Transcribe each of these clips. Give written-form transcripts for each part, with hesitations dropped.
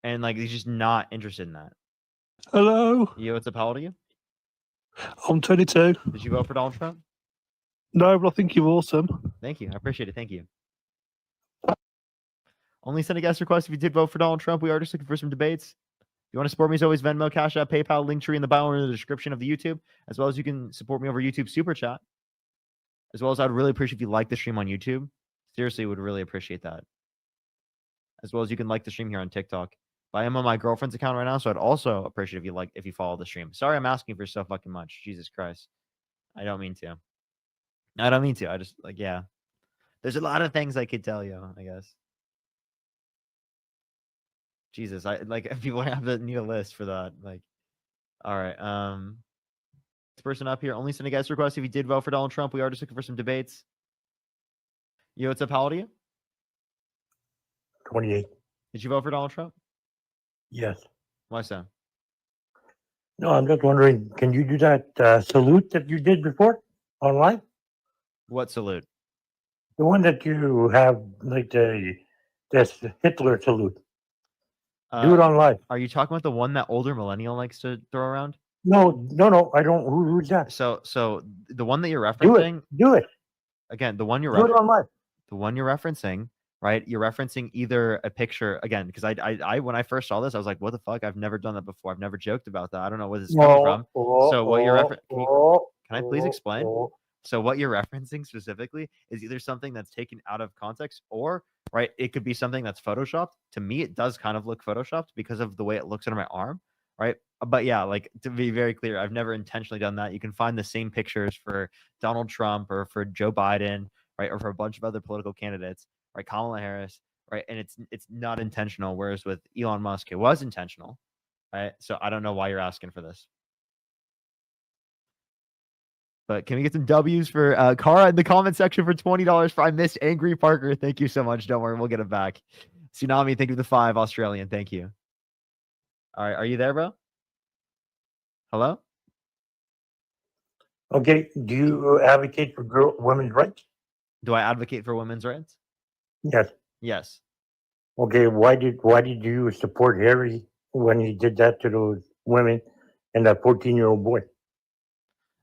And like he's just not interested in that. Hello. Yo, what's up? How old are you? I'm 22. Did you vote for Donald Trump? No, but I think you're awesome. Thank you. I appreciate it. Thank you. Only send a guest request if you did vote for Donald Trump. We are just looking for some debates. If you want to support me, as always, Venmo, Cash App, PayPal, Linktree in the bio or in the description of the YouTube, as well as you can support me over YouTube Super Chat. As well as I'd really appreciate if you like the stream on YouTube. Seriously, would really appreciate that. As well as you can like the stream here on TikTok. But I am on my girlfriend's account right now, so I'd also appreciate if you follow the stream. Sorry, I'm asking for so fucking much. Jesus Christ. I don't mean to. I just yeah. There's a lot of things I could tell you, I guess. Jesus, people have to need a list for that. Like, all right. This person up here only send a guest request if you did vote for Donald Trump. We are just looking for some debates. Yo, what's up? How old are you? 28. Did you vote for Donald Trump? Yes. Why so? No, I'm just wondering, can you do that salute that you did before online? What salute? The one that you have, like this Hitler salute. Do it online. Are you talking about the one that older millennial likes to throw around? No, I don't. Who's that? So the one that you're referencing. Do it. Again, the one you're do it online. The one you're referencing, right? You're referencing either a picture again, because I when I first saw this, I was like, what the fuck? I've never done that before. I've never joked about that. I don't know where this is coming from. So what you're referencing? Can I please explain? So what you're referencing specifically is either something that's taken out of context or, right, it could be something that's photoshopped. To me, it does kind of look photoshopped because of the way it looks under my arm, right? But yeah, like to be very clear, I've never intentionally done that. You can find the same pictures for Donald Trump or for Joe Biden, right, or for a bunch of other political candidates, right? Kamala Harris, right? And it's not intentional, whereas with Elon Musk, it was intentional, right? So I don't know why you're asking for this. But can we get some W's for Kara in the comment section for $20 for I missed Angry Parker? Thank you so much. Don't worry, we'll get it back. Tsunami, thank you for the 5 Australian. Thank you. All right, are you there, bro? Hello? Okay. Do you advocate for women's rights? Do I advocate for women's rights? Yes. Yes. Okay. Why did you support Harry when he did that to those women and that 14-year-old boy?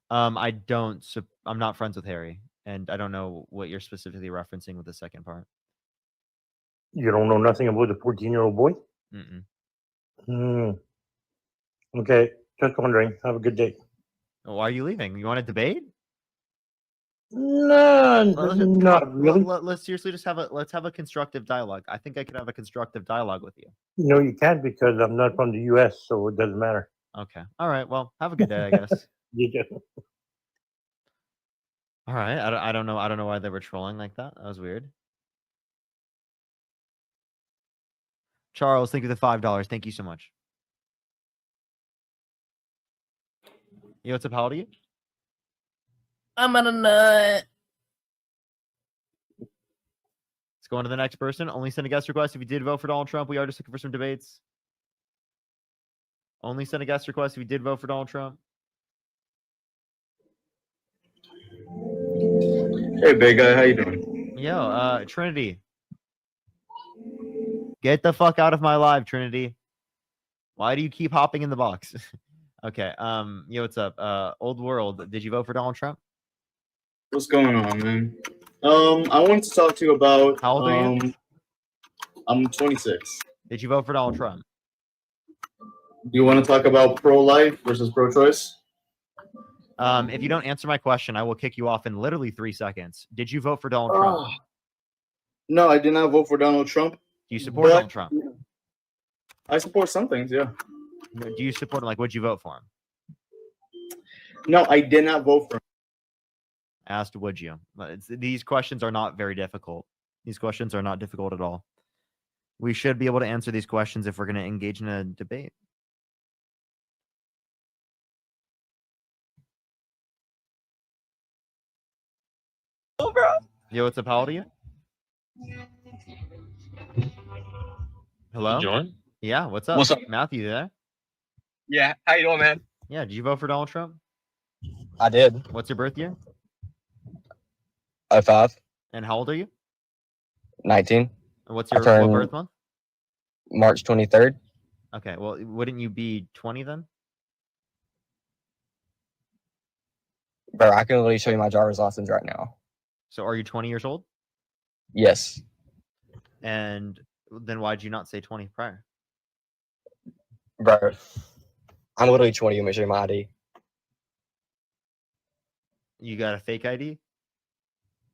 I don't. I'm not friends with Harry, and I don't know what you're specifically referencing with the second part. You don't know nothing about the 14-year-old boy? Okay, just wondering. Have a good day. Why are you leaving? You want to debate? No, not really. Let's seriously just let's have a constructive dialogue. I think I could have a constructive dialogue with you. No, you can't because I'm not from the U.S., so it doesn't matter. Okay. All right. Well, have a good day, I guess. You do. All right. I don't know. I don't know why they were trolling like that. That was weird. Charles, thank you for the $5. Thank you so much. Yo, what's up? How old are you? I'm on a nut. Let's go on to the next person. Only send a guest request if you did vote for Donald Trump. We are just looking for some debates. Only send a guest request if you did vote for Donald Trump. Hey, big guy, how you doing? Yo, Trinity. Get the fuck out of my live, Trinity. Why do you keep hopping in the box? Okay. Yo, what's up? Old World. Did you vote for Donald Trump? What's going on, man? I wanted to talk to you about. How old are you? I'm 26. Did you vote for Donald Trump? Do you want to talk about pro-life versus pro-choice? If you don't answer my question, I will kick you off in literally 3 seconds. Did you vote for Donald Trump? No, I did not vote for Donald Trump. Do you support Donald Trump? I support some things, yeah. Do you support him? Like, would you vote for him? No, I did not vote for him. Asked, would you? These questions are not very difficult. These questions are not difficult at all. We should be able to answer these questions if we're going to engage in a debate. Oh, bro. Yo, what's up? How old are you? Hello? John? Yeah, what's up? What's up? Matthew, you there? Yeah, how you doing, man? Yeah, did you vote for Donald Trump? I did. What's your birth year? 05. And how old are you? 19. And what's your I turned what birth month? March 23rd. Okay, well, wouldn't you be 20 then? Bro, I can literally show you my driver's license right now. So are you 20 years old? Yes. And then why'd you not say 20 prior? Bro, I'm literally 20. Let me show you my ID. You got a fake ID?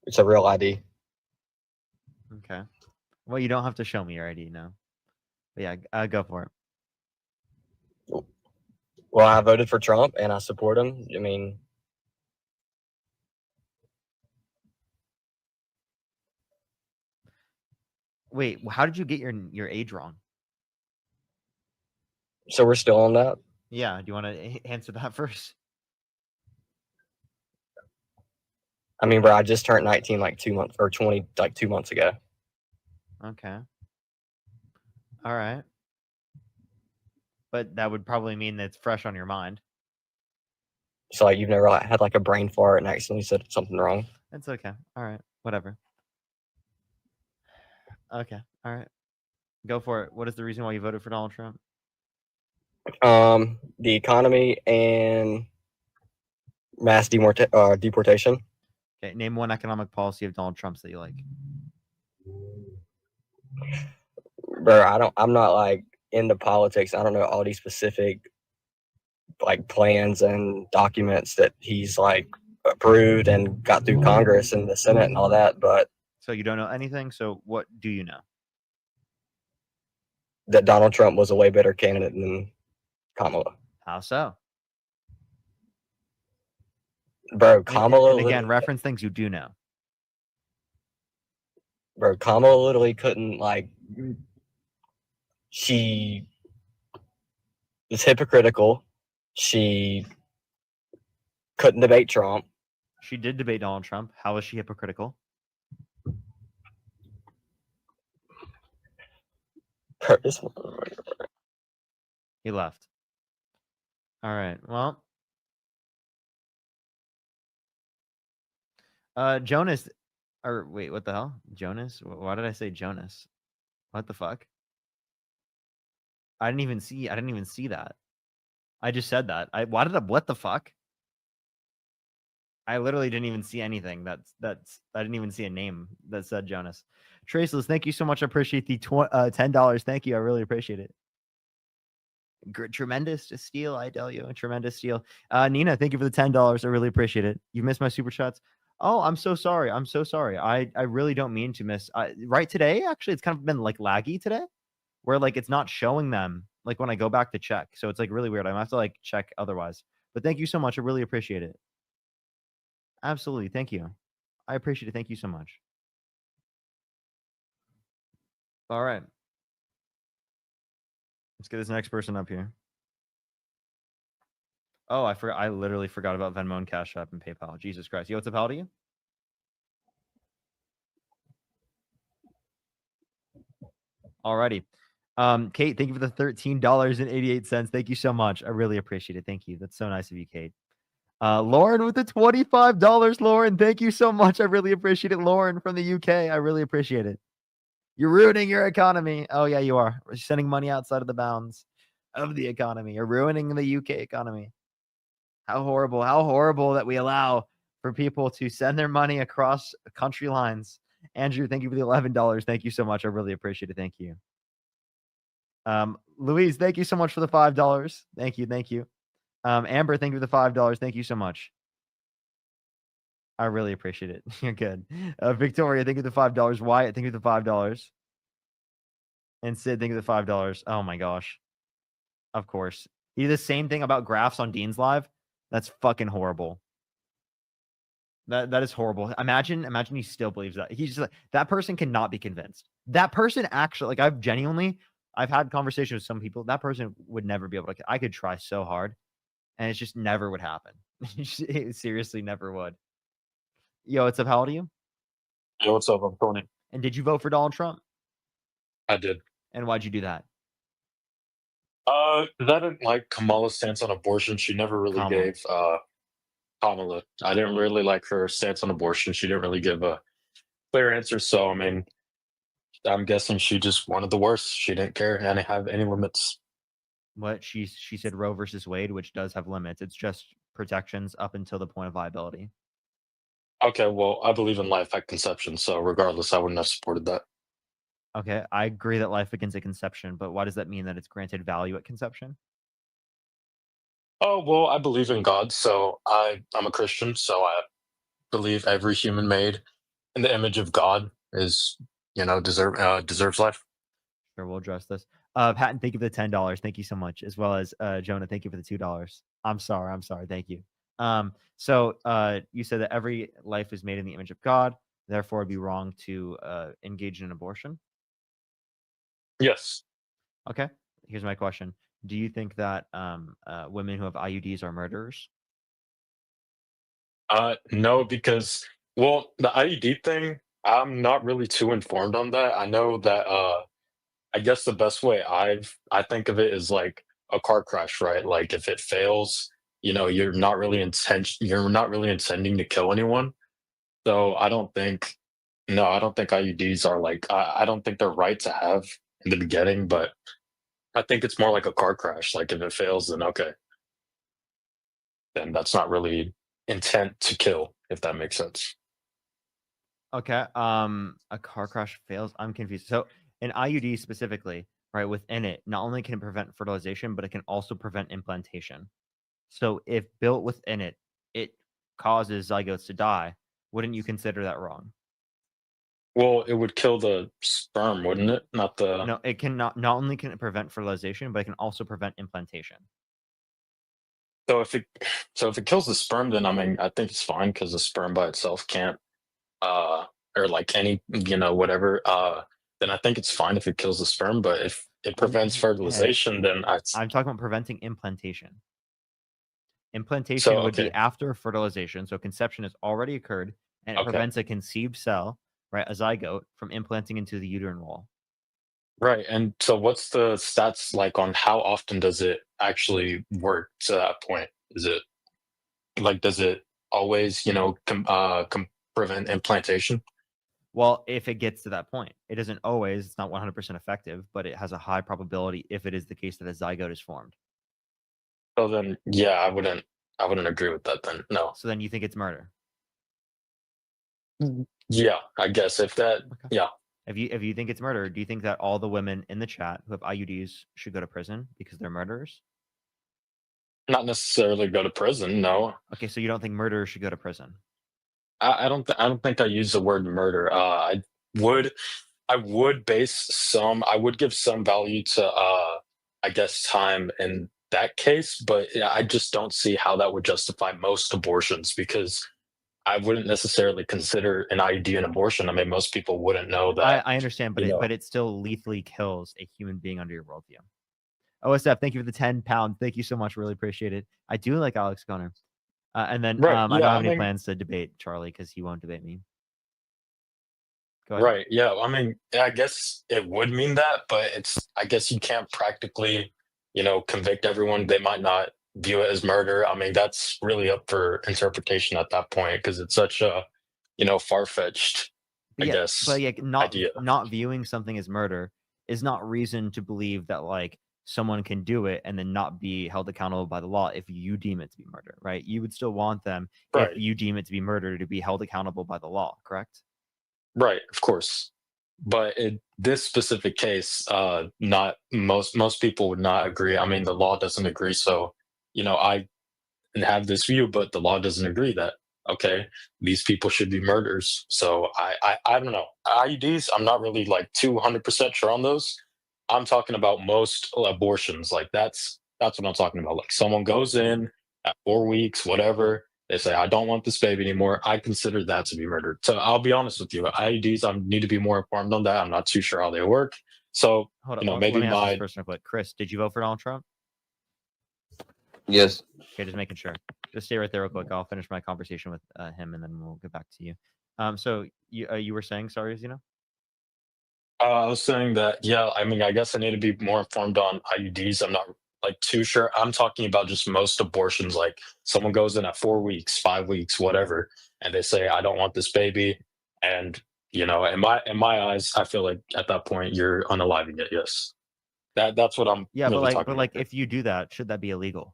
It's a real ID. Okay. Well, you don't have to show me your ID now. But yeah, go for it. Well, I voted for Trump and I support him. I mean, Wait, how did you get your age wrong? so we're still on that. Yeah, do you want to answer that first? I mean, bro, I just turned 19 like 2 months or 20 like 2 months ago. Okay. All right. But that would probably mean that it's fresh on your mind. So like you've never like, had like a brain fart and accidentally said something wrong. It's okay. All right. Whatever. Okay. All right. Go for it. What is the reason why you voted for Donald Trump? The economy and mass deportation. Okay. Name one economic policy of Donald Trump's that you like. Bro, I'm not like into politics. I don't know all these specific like plans and documents that he's like approved and got through Congress and the Senate and all that, but So you don't know anything. So what do you know? that Donald Trump was a way better candidate than Kamala. How so? Bro, Kamala And again, literally, reference things you do know. bro, Kamala literally couldn't like she was hypocritical. She couldn't debate Trump. She did debate Donald Trump. How was she hypocritical? Bro, He left. All right. Well, Jonas, or wait, what the hell? Jonas? Why did I say Jonas? What the fuck? I didn't even see that. I just said that. What the fuck? I literally didn't even see anything. I didn't even see a name that said Jonas. Traceless, thank you so much. I appreciate the $10. Thank you. I really appreciate it. Tremendous steal, I tell you. A tremendous steal. Nina, thank you for the $10. I really appreciate it. You missed my super chats. Oh, I'm so sorry. I'm so sorry. I really don't mean to miss. Right today, actually, it's kind of been like laggy today, where like it's not showing them like when I go back to check. So it's like really weird. I have to like check otherwise. But thank you so much. I really appreciate it. Absolutely. Thank you. I appreciate it. Thank you so much. All right. Let's get this next person up here. Oh, I forgot. I literally forgot about Venmo and Cash App and PayPal. Jesus Christ. Yo, what's up? How do you? Alrighty. Kate, thank you for the $13.88. Thank you so much. I really appreciate it. Thank you. That's so nice of you, Kate. Lauren with the $25. Lauren, thank you so much. I really appreciate it. Lauren from the UK. I really appreciate it. You're ruining your economy. Oh, yeah, you are. We're sending money outside of the bounds of the economy. You're ruining the UK economy. How horrible that we allow for people to send their money across country lines. Andrew, thank you for the $11. Thank you so much. I really appreciate it. Thank you. Louise, thank you so much for the $5. Thank you. Amber, thank you for the $5. Thank you so much. I really appreciate it. You're good. Victoria, thank you for the $5. Wyatt, thank you for the $5. And Sid, thank you for the $5. Oh my gosh. Of course. He did the same thing about graphs on Dean's Live. That's fucking horrible. That is horrible. Imagine he still believes that. He's just like, that person cannot be convinced. That person actually, like, I've had conversations with some people. That person would never be able to. I could try so hard, and it just never would happen. It seriously never would. Yo, what's up? How old are you? Yo, what's up? I'm Tony. And did you vote for Donald Trump? I did. And why'd you do that? 'Cause I didn't like Kamala's stance on abortion. She never really gave Kamala. I didn't really like her stance on abortion. She didn't really give a clear answer. So I mean, I'm guessing she just wanted the worst. She didn't care and have any limits. What she said Roe versus Wade, which does have limits. It's just protections up until the point of viability. Okay, well, I believe in life at conception, so regardless, I wouldn't have supported that. Okay, I agree that life begins at conception, but why does that mean that it's granted value at conception? Oh, well, I believe in God, so I'm a Christian, so I believe every human made in the image of God is, deserves life. Sure, we'll address this. Patton, thank you for the $10. Thank you so much, as well as Jonah. Thank you for the $2. I'm sorry. Thank you. So you said that every life is made in the image of God. Therefore, it'd be wrong to engage in an abortion. Yes. Okay. Here's my question: do you think that women who have IUDs are murderers? No, because the IED thing, I'm not really too informed on that. I know that I guess the best way I think of it is like a car crash, right? Like if it fails, you're not really intending to kill anyone. So I don't think IUDs are like I don't think they're right to have in the beginning, but I think it's more like a car crash. Like if it fails, then okay, then that's not really intent to kill, if that makes sense. Okay. A car crash fails. I'm confused. So an IUD specifically, right, within it, not only can it prevent fertilization, but it can also prevent implantation. So if built within it, it causes zygotes to die. Wouldn't you consider that wrong? Well, it would kill the sperm, wouldn't it? Not the. No, it can not only can it prevent fertilization, but it can also prevent implantation. So if it kills the sperm, then I mean I think it's fine because the sperm by itself can't or like any whatever then I think it's fine if it kills the sperm. But if it prevents fertilization, then I'm talking about preventing implantation. So, Implantation would be okay. after fertilization, so conception has already occurred, and it Okay. prevents a conceived cell, right, a zygote, from implanting into the uterine wall. Right. And so what's the stats like on how often does it actually work to that point? Is it like does it always, prevent implantation? Well, if it gets to that point, it isn't always, it's not 100% effective, but it has a high probability if it is the case that a zygote is formed. So then yeah, I wouldn't agree with that then. No. So then you think it's murder. Yeah, I guess if that Okay. yeah. If you think it's murder, do you think that all the women in the chat who have IUDs should go to prison because they're murderers? Not necessarily go to prison, no. Okay, so you don't think murderers should go to prison? I don't think I use the word murder. Would I would I would give some value to I guess time in that case, but yeah, I just don't see how that would justify most abortions because I wouldn't necessarily consider an IUD an abortion. I mean, most people wouldn't know that. I understand, but it still lethally kills a human being under your worldview. OSF, thank you for the £10. Thank you so much. Really appreciate it. I do like Alex Gunner. And then Right, I don't yeah, have any plans to debate Charlie because he won't debate me. Go ahead. right, yeah. I mean, I guess it would mean that, but I guess you can't practically, convict everyone. They might not view it as murder. I mean, that's really up for interpretation at that point because it's such a, far-fetched, I guess, But yeah, idea. not viewing something as murder is not reason to believe that like someone can do it and then not be held accountable by the law if you deem it to be murder, right? You would still want them, Right. if you deem it to be murder, to be held accountable by the law, correct? Right, of course. But in this specific case, not most people would not agree. I mean, the law doesn't agree. So, I have this view, but the law doesn't agree that okay, these people should be murderers. So I don't know. IUDs, I'm not really like 200% sure on those. I'm talking about most abortions. Like that's what I'm talking about. Like someone goes in at 4 weeks, whatever. They say, I don't want this baby anymore. I consider that to be murder. So I'll be honest with you. IUDs, I need to be more informed on that. I'm not too sure how they work. So, Hold on, maybe let me ask this person real quick. Chris, did you vote for Donald Trump? Yes. Okay, just making sure. Just stay right there real quick. I'll finish my conversation with him, and then we'll get back to you. So you were saying, sorry, Zeno? I was saying that, yeah, I mean, I guess I need to be more informed on IUDs. I'm not like too sure. I'm talking about just most abortions. Like someone goes in at 4 weeks, 5 weeks, whatever, and they say, I don't want this baby. And, in my eyes, I feel like at that point you're unaliving it. Yes. That's what I'm. Yeah, really but talking like about. if you do that, should that be illegal?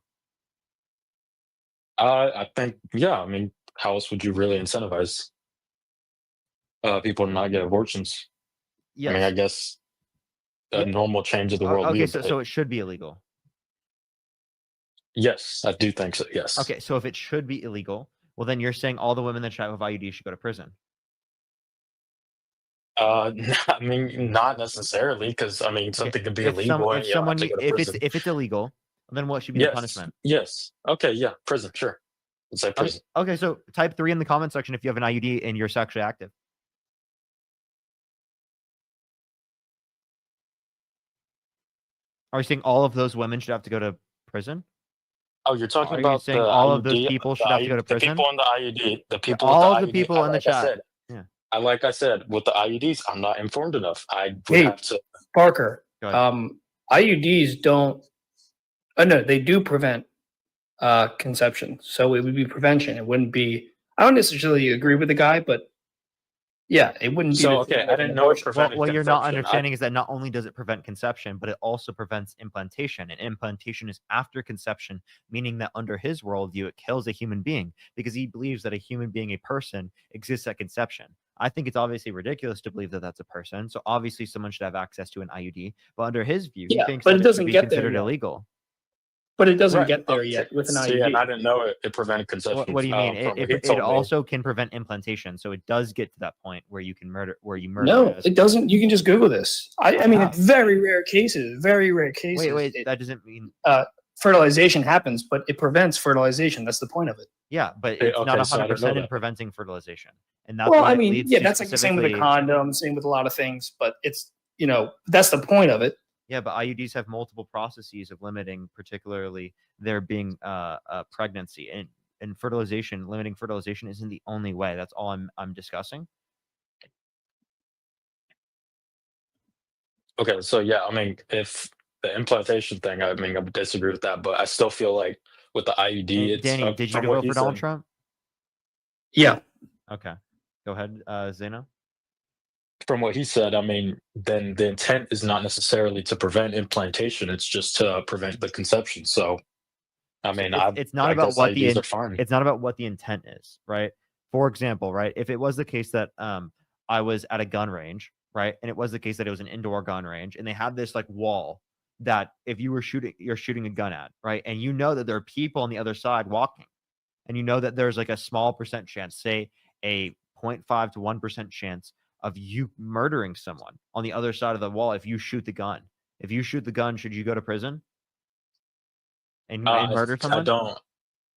I think, yeah. I mean, how else would you really incentivize people to not get abortions? I mean, I Yes. guess a Yeah. normal change of the world. Okay, so it should be illegal. Yes, I do think so. Yes. Okay, so if it should be illegal, well, then you're saying all the women that have IUD should go to prison. I mean, not necessarily, because I mean, something can be illegal and you don't have to go to prison. If it's illegal, then what should be the punishment? Yes. Okay. Yeah. Prison. Sure. Let's say prison. Okay, so type 3 in the comment section if you have an IUD and you're sexually active. Are you saying all of those women should have to go to prison? Oh, you're talking Are you about saying the all IUD, of those people should have to go to prison? The people on the IUD, the people. All with of the people in the chat. Like I said, with the IUDs, I'm not informed enough. I would Hey, have to. Parker, Go ahead. IUDs don't. Oh no, they do prevent conception, so it would be prevention. It wouldn't be. I don't necessarily agree with the guy, but yeah, it wouldn't be. So okay, I didn't know it prevented. What you're not conception. understanding is that not only does it prevent conception, but it also prevents implantation. And implantation is after conception, meaning that under his worldview, it kills a human being because he believes that a human being, a person, exists at conception. I think it's obviously ridiculous to believe that that's a person. So obviously, someone should have access to an IUD. But under his view, he thinks but that it doesn't should be get there considered yet. illegal. But it doesn't Right. get there yet with an IUD. See, and I didn't know it prevented conception. What do you mean? from what he It told me. also can prevent implantation. So it does get to that point where you can murder. No, it doesn't. You can just Google this. I mean, it's very rare cases. Very rare cases. Wait. That doesn't mean fertilization happens, but it prevents fertilization. That's the point of it. Yeah, but it's Okay, not so I didn't 100% know in that. preventing fertilization. And that's Well, what I it mean, leads yeah, to that's like the same with the specifically- condom, same with a lot of things. But it's that's the point of it. Yeah, but IUDs have multiple processes of limiting, particularly there being pregnancy and fertilization. Limiting fertilization isn't the only way. That's all I'm discussing. Okay, so yeah, I mean, if the implantation thing, I mean, I would disagree with that, but I still feel like with the IUD, it's Danny, did you from vote what for Donald said- Trump? Yeah. Okay, go ahead, Zeno. From what he said, I mean, then the intent is not necessarily to prevent implantation; it's just to prevent the conception. So, I mean, It's not I about guess what IUDs are fine. it's not about what the intent is, right? For example, right, if it was the case that I was at a gun range, right, and it was the case that it was an indoor gun range, and they had this like wall that if you were you're shooting a gun at, right, and you know that there are people on the other side walking, and you know that there's like a small percent chance, say a 0.5 to 1% chance of you murdering someone on the other side of the wall if you shoot the gun. If you shoot the gun, should you go to prison and murder someone?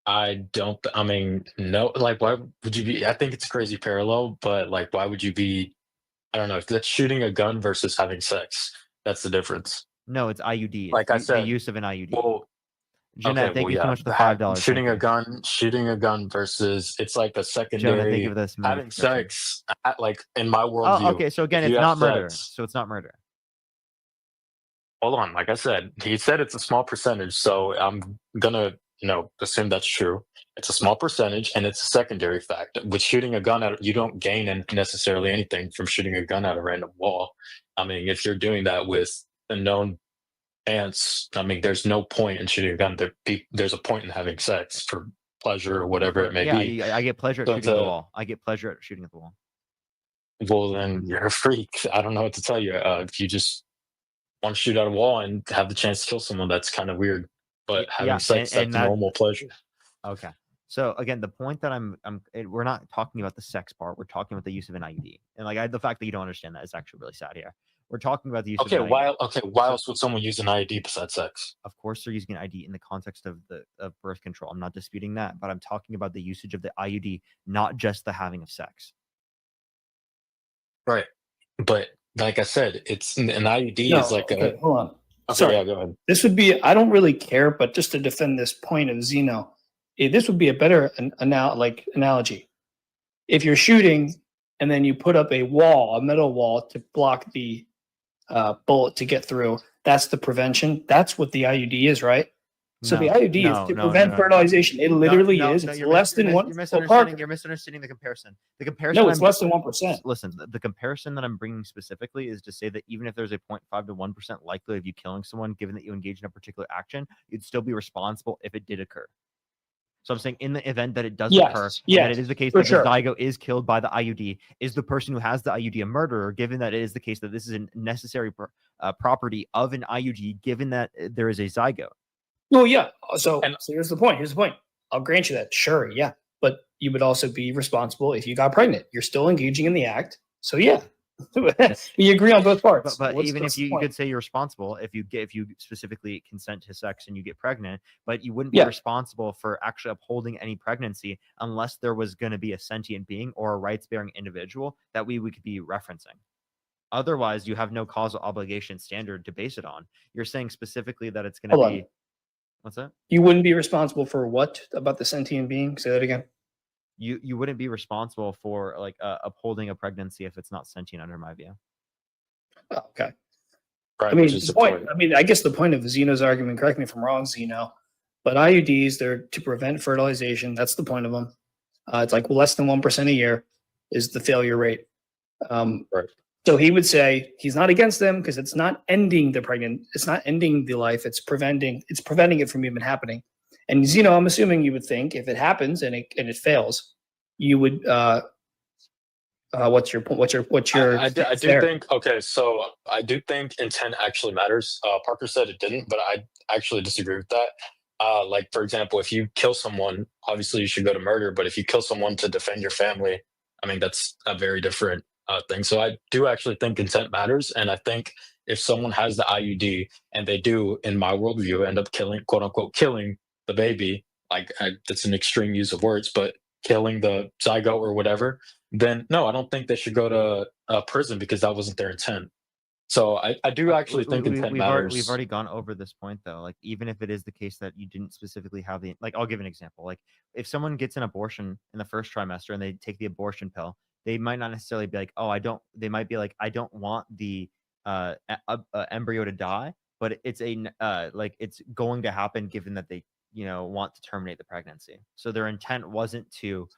I don't. I mean, no. Like, why would you be? I think it's a crazy parallel, but like, why would you be? I don't know. If that's shooting a gun versus having sex, that's the difference. No, it's IUD. It's Like I the said, use of an IUD. Well, Jeanette, thank you so much for the $5. Shooting a gun versus it's like a secondary. Jonah, thank you for this. Having sex, like in my worldview. Oh, okay. So again, if it's you not have murder. sex- So it's not murder. Hold on, like I said, he said it's a small percentage, so I'm gonna, assume that's true. It's a small percentage, and it's a secondary fact. With shooting a gun you don't gain necessarily anything from shooting a gun at a random wall. I mean, if you're doing that with a known chance, I mean, there's no point in shooting a gun. There's a point in having sex for pleasure or whatever it may be. Yeah, I get pleasure at So shooting at the wall. I get pleasure at shooting at the wall. Well, then you're a freak. I don't know what to tell you. If you just want to shoot at a wall and have the chance to kill someone, that's kind of weird. But having sex, that's normal pleasure. Okay. So again, the point that we're not talking about the sex part. We're talking about the use of an IUD, and the fact that you don't understand that is actually really sad here. We're talking about the use of an IUD. Why else would someone use an IUD besides sex? Of course, they're using an IUD in the context of birth control. I'm not disputing that, but I'm talking about the usage of the IUD, not just the having of sex. Right, but like I said, it's an IUD is like okay, hold on. Okay, Sorry. yeah, go ahead. This would be. I don't really care, but just to defend this point of Zeno, this would be a better analogy. If you're shooting and then you put up a metal wall to block the bullet to get through, that's the prevention. That's what the IUD is, right? So the No, IUD no, is to no, prevent no. fertilization. It literally is. It's less than one. You're Well, misunderstanding. Parker, You're misunderstanding the comparison. The comparison. no, it's less than 1%. Listen, the comparison that I'm bringing specifically is to say that even if there's a 0.5 to 1% likelihood of you killing someone, given that you engage in a particular action, you'd still be responsible if it did occur. So I'm saying in the event that it does occur, and that it is the case that the zygote is killed by the IUD, is the person who has the IUD a murderer, given that it is the case that this is a necessary property of an IUD, given that there is a zygote? Well, yeah. So here's the point. I'll grant you that. Sure, yeah. But you would also be responsible if you got pregnant. You're still engaging in the act. So yeah. You agree on both parts. But even if you could say you're responsible if you specifically consent to sex and you get pregnant, but you wouldn't be responsible for actually upholding any pregnancy unless there was going to be a sentient being or a rights-bearing individual that we could be referencing. Otherwise, you have no causal obligation standard to base it on. You're saying specifically that it's going to be. What's that? You wouldn't be responsible for what about the sentient being? Say that again. You wouldn't be responsible for like upholding a pregnancy if it's not sentient, under my view. Oh, okay. Right, I mean, the point. I mean, I guess the point of Zeno's argument. Correct me if I'm wrong, Zeno. But IUDs, they're to prevent fertilization. That's the point of them. It's like less than 1% a year is the failure rate. Right. So he would say he's not against them because it's not ending the pregnant. It's not ending the life. It's preventing it from even happening. And Zeno, I'm assuming you would think if it happens and it fails, you would. What's your point? What's your? I do think. Okay, so I do think intent actually matters. Parker said it didn't, but I actually disagree with that. Like for example, if you kill someone, obviously you should go to murder. But if you kill someone to defend your family, I mean that's a very different thing. So I do actually think intent matters, and I think if someone has the IUD and they do, in my worldview, end up killing, quote unquote, killing the baby, like that's an extreme use of words, but killing the zygote or whatever, then no, I don't think they should go to prison because that wasn't their intent. So I do actually think intent matters. We've already gone over this point though. Like even if it is the case that you didn't specifically have the, like I'll give an example. Like if someone gets an abortion in the first trimester and they take the abortion pill, they might not necessarily be like, oh, I don't. They might be like, I don't want the embryo to die, but it's like it's going to happen given that they want to terminate the pregnancy. So their intent wasn't to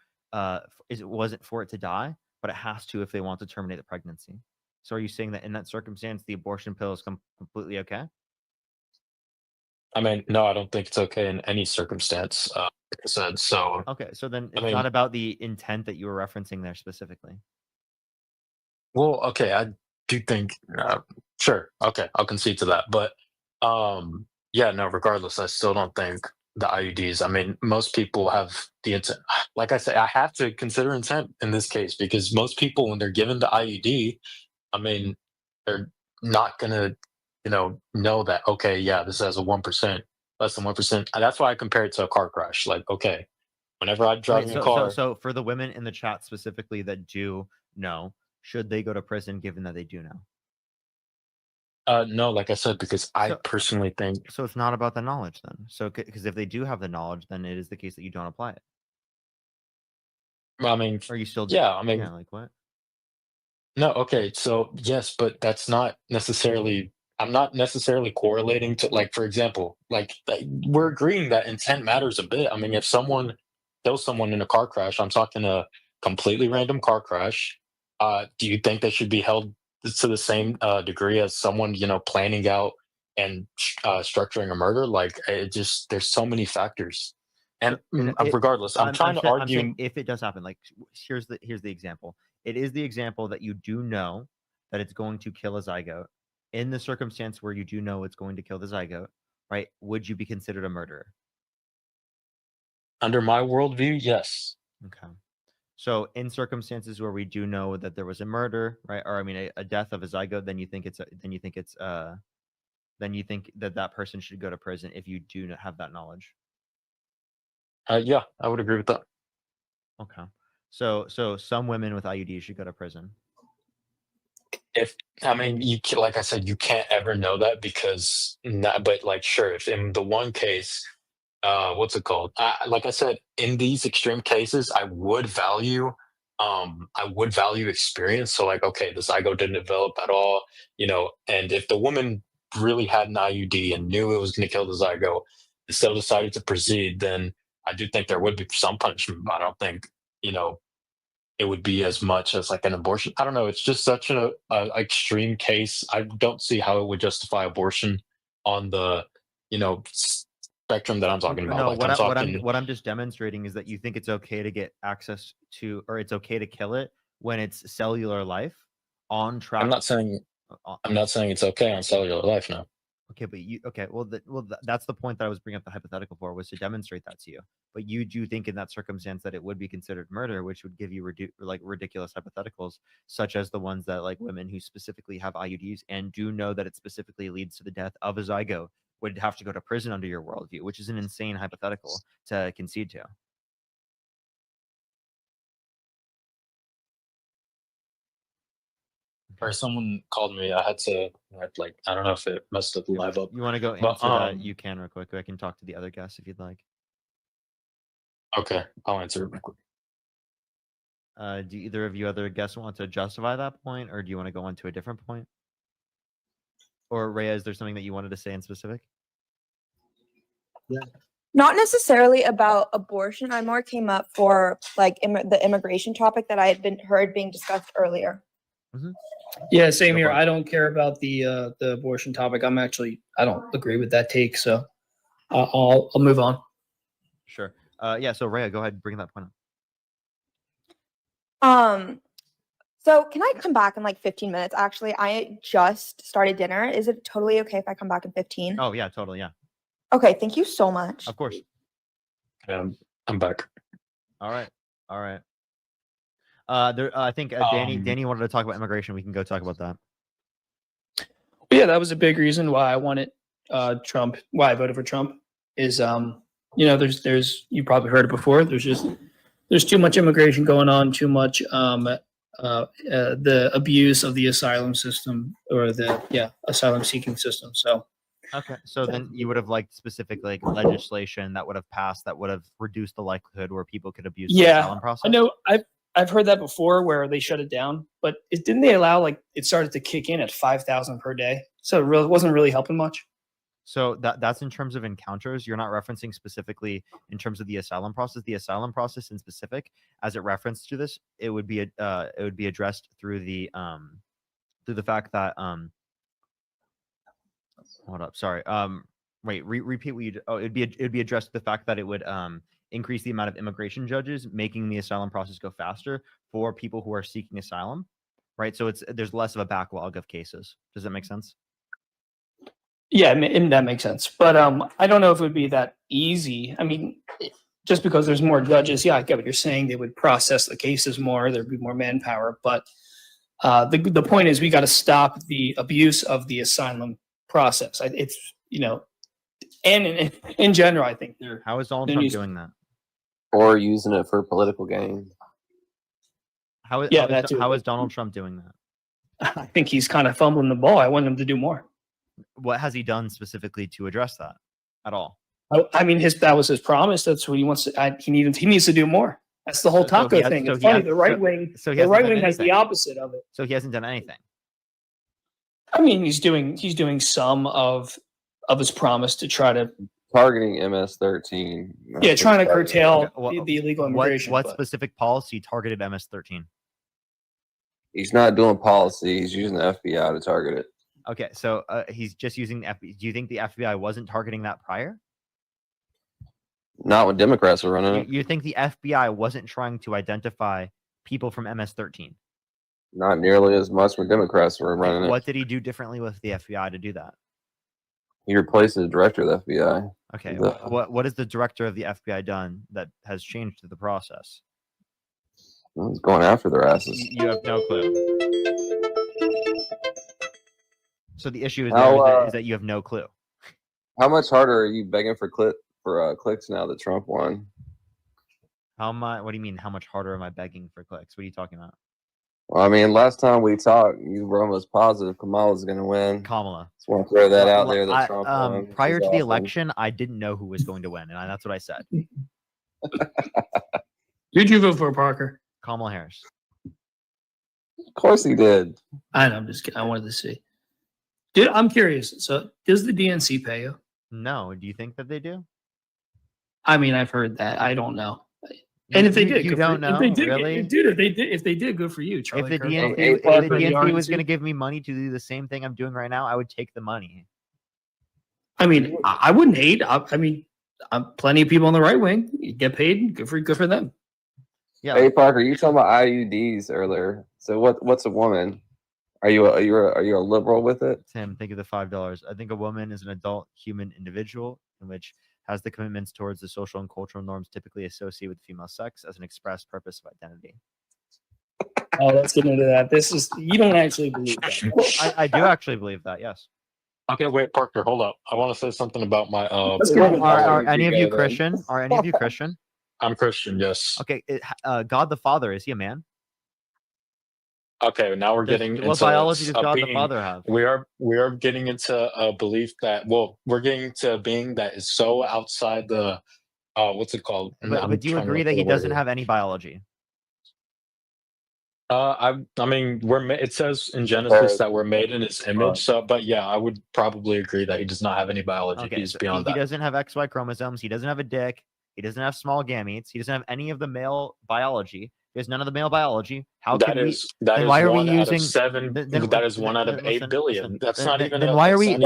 it wasn't for it to die, but it has to if they want to terminate the pregnancy. So are you saying that in that circumstance the abortion pill is completely okay? I mean, no, I don't think it's okay in any circumstance. Like I said, so okay, so then it's not about the intent that you were referencing there specifically. Well, okay, I do think sure, okay, I'll concede to that, but yeah, no, regardless, I still don't think the IUDs. I mean, most people have the intent. Like I say, I have to consider intent in this case because most people, when they're given the IUD, I mean, they're not gonna, know that. Okay, yeah, this has a 1%, less than 1%. And that's why I compare it to a car crash. Like, okay, whenever I'm driving a car. So for the women in the chat specifically that do know, should they go to prison given that they do know? No, like I said, because I personally think. So it's not about the knowledge then. So because if they do have the knowledge, then it is the case that you don't apply it. I mean, are you still? Yeah, I mean, like what? No, okay, so yes, but that's not necessarily. I'm not necessarily correlating to, like, for example, like we're agreeing that intent matters a bit. I mean, if someone kills someone in a car crash, I'm talking a completely random car crash. Do you think they should be held to the same degree as someone planning out and structuring a murder? Like it just there's so many factors, and regardless, I'm trying to argue if it does happen. Like here's the example. It is the example that you do know that it's going to kill a zygote. In the circumstance where you do know it's going to kill the zygote, right? Would you be considered a murderer? Under my worldview, yes. Okay. So in circumstances where we do know that there was a murder, right? Or I mean a death of a zygote, then you think that person should go to prison if you do not have that knowledge. Yeah, I would agree with that. Okay. So some women with IUDs should go to prison. Like I said, you can't ever know that because but like sure, if in the one case, what's it called? Like I said, in these extreme cases, I would value experience. So like, okay, the zygote didn't develop at all, and if the woman really had an IUD and knew it was going to kill the zygote, still decided to proceed, then I do think there would be some punishment. But I don't think, it would be as much as like an abortion. I don't know. It's just such a extreme case. I don't see how it would justify abortion on the, spectrum that I'm talking about. No, Like what I'm just demonstrating is that you think it's okay to get access to, or it's okay to kill it when it's cellular life on track. I'm not saying it's okay on cellular life now. Okay, but that's the point that I was bringing up the hypothetical for, was to demonstrate that to you. But you do think in that circumstance that it would be considered murder, which would give you ridiculous hypotheticals, such as the ones that like women who specifically have IUDs and do know that it specifically leads to the death of a zygote would have to go to prison under your worldview, which is an insane hypothetical to concede to. Or someone called me. I don't know if it messed up the live up. You want to go answer that? You can real quick. I can talk to the other guests if you'd like. Okay, I'll answer it real quick. Do either of you other guests want to justify that point, or do you want to go on to a different point? Or Rhea, is there something that you wanted to say in specific? Yeah. Not necessarily about abortion. I more came up for like the immigration topic that I had heard being discussed earlier. Mm-hmm. Yeah, same here. I don't care about the abortion topic. I don't agree with that take. So I'll move on. Sure. Yeah. So Rhea, go ahead and bring that point up. So can I come back in like 15 minutes? Actually, I just started dinner. Is it totally okay if I come back in 15? Oh yeah, totally. Yeah. Okay. Thank you so much. Of course. I'm back. All right. I think Danny wanted to talk about immigration. We can go talk about that. Yeah, that was a big reason why I wanted Trump. Why I voted for Trump is there's you probably heard it before. There's too much immigration going on, too much the abuse of the asylum system or the asylum seeking system. So okay, so then you would have liked specific legislation that would have passed that would have reduced the likelihood where people could abuse the asylum process. I know I've heard that before where they shut it down, but didn't they allow it started to kick in at 5,000 per day, so it wasn't really helping much. So that's in terms of encounters. You're not referencing specifically in terms of the asylum process. The asylum process in specific, as it referenced to this, it would be addressed through the fact that hold up, sorry. Wait, repeat what you. Oh, it'd be addressed the fact that it would increase the amount of immigration judges, making the asylum process go faster for people who are seeking asylum, right? So there's less of a backlog of cases. Does that make sense? Yeah, that makes sense. But I don't know if it would be that easy. I mean, just because there's more judges, yeah, I get what you're saying. They would process the cases more. There'd be more manpower. But the point is, we got to stop the abuse of the asylum process. It's and in general, I think they're. How is Donald Trump doing that? Or using it for political gain. How is Donald Trump doing that? I think he's kind of fumbling the ball. I want him to do more. What has he done specifically to address that at all? I mean, that was his promise. That's what he wants to. He needs to do more. That's the whole taco thing. It's funny. The right wing has the opposite of it. So he hasn't done anything. I mean, he's doing some of his promise to try to targeting MS-13. Yeah, trying to curtail the illegal immigration. What specific policy targeted MS-13? He's not doing policy. He's using the FBI to target it. Okay, so he's just using the FBI. Do you think the FBI wasn't targeting that prior? Not when Democrats were running it. You think the FBI wasn't trying to identify people from MS-13? Not nearly as much when Democrats were running it. What did he do differently with the FBI to do that? He replaced the director of the FBI. Okay, what has the director of the FBI done that has changed the process? He's going after their asses. You have no clue. So the issue is that you have no clue. How much harder are you begging for clicks now that Trump won? What do you mean? How much harder am I begging for clicks? What are you talking about? Well, I mean, last time we talked, you were almost positive Kamala's going to win. Kamala. Just want to throw that out there. That Trump won. Prior to the election, I didn't know who was going to win, and that's what I said. Who'd you vote for, Parker? Kamala Harris. Of course he did. I know. I'm just kidding. I wanted to see. I'm curious. So, does the DNC pay you? No. Do you think that they do? I mean, I've heard that. I don't know. And if they did, you don't know, if they did, really? if they did, good for you, Charlie. If the Kirk. DNC was going to give me money to do the same thing I'm doing right now, I would take the money. I mean, I wouldn't hate. I mean, plenty of people on the right wing get paid. Good for them. Yeah. Hey Parker, you talking about IUDs earlier. So what's a woman? Are you a liberal with it? Tim, think of the $5. I think a woman is an adult human individual in which has the commitments towards the social and cultural norms typically associated with female sex as an express purpose of identity. Oh, let's get into that. You don't actually believe that. I do actually believe that. Yes. Okay, wait, Parker, hold up. I want to say something about my. Are any of you Christian? Are any of you Christian? I'm Christian. Yes. Okay. God the Father, is he a man? Okay, now we're getting what into biology does a God the being. Father have? We are getting into a belief that we're getting into a being that is so outside the what's it called? But do you agree that he doesn't have any biology? I mean it says in Genesis that we're made in his image. So, but yeah, I would probably agree that he does not have any biology. Okay, He's so beyond he that. doesn't have XY chromosomes. He doesn't have a dick. He doesn't have small gametes. He doesn't have any of the male biology. He has none of the male biology. How can we? That why is are we one out using of 7? That is 1 out of 8 billion. That's not even. Then why are we?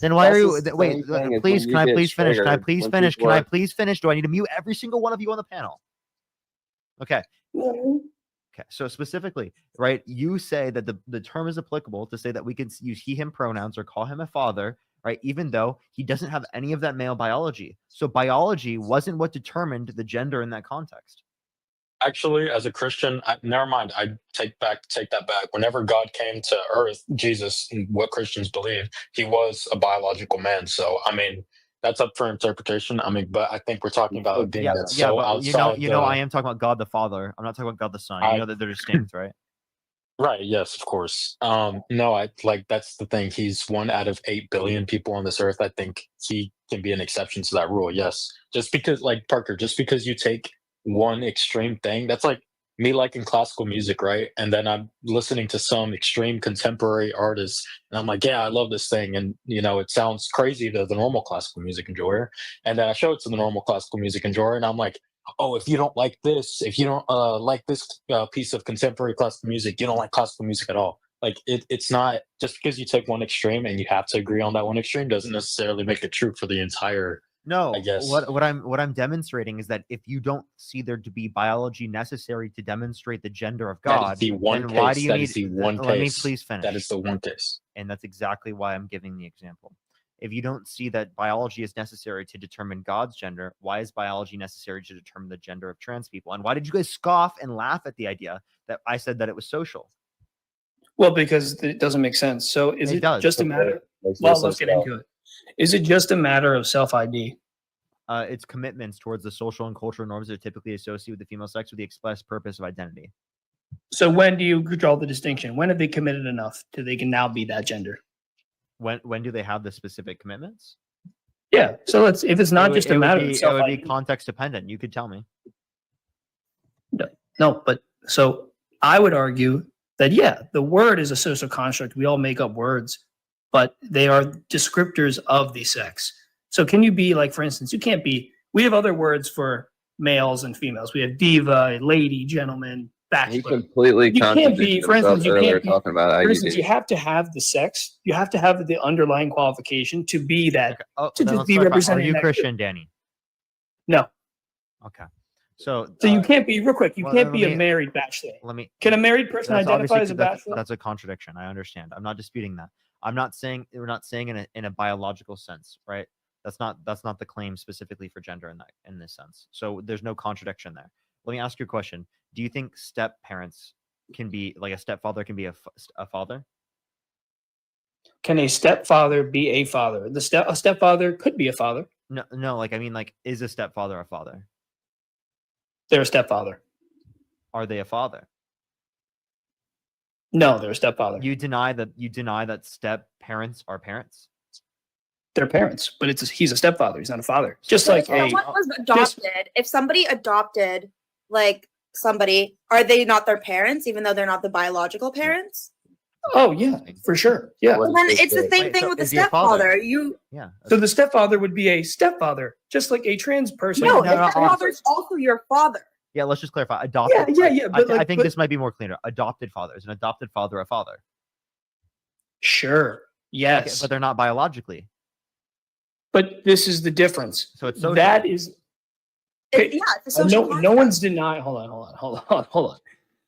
Then why are you? Wait, please. Can I please finish? Can I please finish? Can I please finish? Do I need to mute every single one of you on the panel? Okay. Okay. So specifically, right? You say that the term is applicable to say that we can use he/him pronouns or call him a father, right? Even though he doesn't have any of that male biology. So biology wasn't what determined the gender in that context. Actually, as a Christian, never mind. I take that back. Whenever God came to earth, Jesus, what Christians believe, he was a biological man. So, I mean, that's up for interpretation. I mean, but I think we're talking about a being that's so outside. You know, I am talking about God the Father. I'm not talking about God the Son. You know that they're distinct, right? Right. Yes, of course. No, I like that's the thing. He's 1 out of 8 billion people on this earth. I think he can be an exception to that rule. Yes. Just because, like Parker, just because you take one extreme thing, that's like me liking classical music, right? And then I'm listening to some extreme contemporary artists, and I'm like, yeah, I love this thing, and it sounds crazy to the normal classical music enjoyer. And then I show it to the normal classical music enjoyer, and I'm like, oh, if you don't like this, if you don't like this piece of contemporary classical music, you don't like classical music at all. Like it's not just because you take one extreme and you have to agree on that one extreme doesn't necessarily make it true for the entire. No, I guess what I'm demonstrating is that if you don't see there to be biology necessary to demonstrate the gender of God, then why do you need? Let me please finish. That is the one case, and that's exactly why I'm giving the example. If you don't see that biology is necessary to determine God's gender, why is biology necessary to determine the gender of trans people? And why did you guys scoff and laugh at the idea that I said that it was social? Well, because it doesn't make sense. So is it just a matter? Well, let's get into it. Is it just a matter of self-ID? It's commitments towards the social and cultural norms that are typically associated with the female sex with the express purpose of identity. So when do you draw the distinction? When have they committed enough to they can now be that gender? When do they have the specific commitments? Yeah. So if it's not just a matter of self-ID. It would be context dependent. You could tell me. No, but so I would argue that, yeah, the word is a social construct. We all make up words, but they are descriptors of the sex. So can you be like, for instance, you can't be, we have other words for males and females. We have diva, lady, gentleman, bachelor. He completely contradicted for instance, you can't be, talking about IUDs. For instance, you have to have the sex. You have to have the underlying qualification to be that, okay. Oh, to just be represented. Are you Christian, Danny? No. Okay. So you can't be, real quick, you can't be a married bachelor. Can a married person identify as a bachelor? That's a contradiction. I understand. I'm not disputing that. I'm not saying, we're not saying in a biological sense, right? That's not the claim specifically for gender in this sense. So there's no contradiction there. Let me ask you a question. Do you think step parents can be, like a stepfather can be a father? Can a stepfather be a father? A stepfather could be a father. No, like, I mean, like, is a stepfather a father? They're a stepfather. Are they a father? No, they're a stepfather. You deny that step parents are parents? They're parents, but he's a stepfather. He's not a father. Just like someone was adopted. If somebody adopted like somebody, are they not their parents, even though they're not the biological parents? Oh yeah, for sure. Yeah. Well, then it's the same Wait, thing so with the is he a father? stepfather. You Yeah. So the stepfather would be a stepfather, just like a trans person. no, no, the no, stepfather's also your father. Yeah, let's just clarify. Adopted. Yeah. But I think this might be more cleaner. Adopted father. Is an adopted father a father? Sure. Yes. Okay, but they're not biologically. But this is the difference. So it's social. That is okay. Yeah, it's a social No one's denying. Hold on.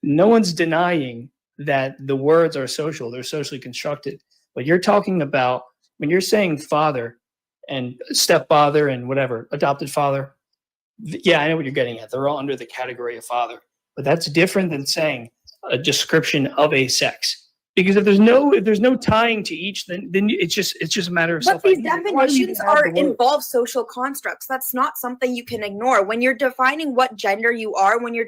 No one's denying that the words are social. They're socially constructed. But you're talking about when you're saying father and stepfather and whatever, adopted father. Yeah, I know what you're getting at. They're all under the category of father. But that's different than saying a description of a sex. Because if there's no tying to each, then it's just a matter of. But these definitions involve social constructs. That's not something you can ignore. When you're defining what gender you are, when you're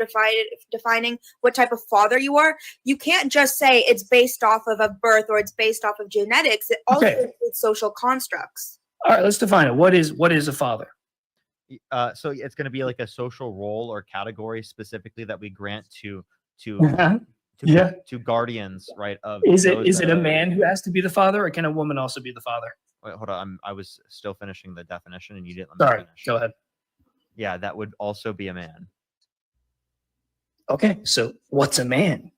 defining what type of father you are, you can't just say it's based off of a birth or it's based off of genetics. It also includes social constructs. All right, let's define it. What is a father? So it's going to be like a social role or category specifically that we grant to guardians, right? Is it a man who has to be the father, or can a woman also be the father? Wait, hold on. I was still finishing the definition, and you didn't let me finish. Go ahead. Yeah, that would also be a man. Okay, so what's a man?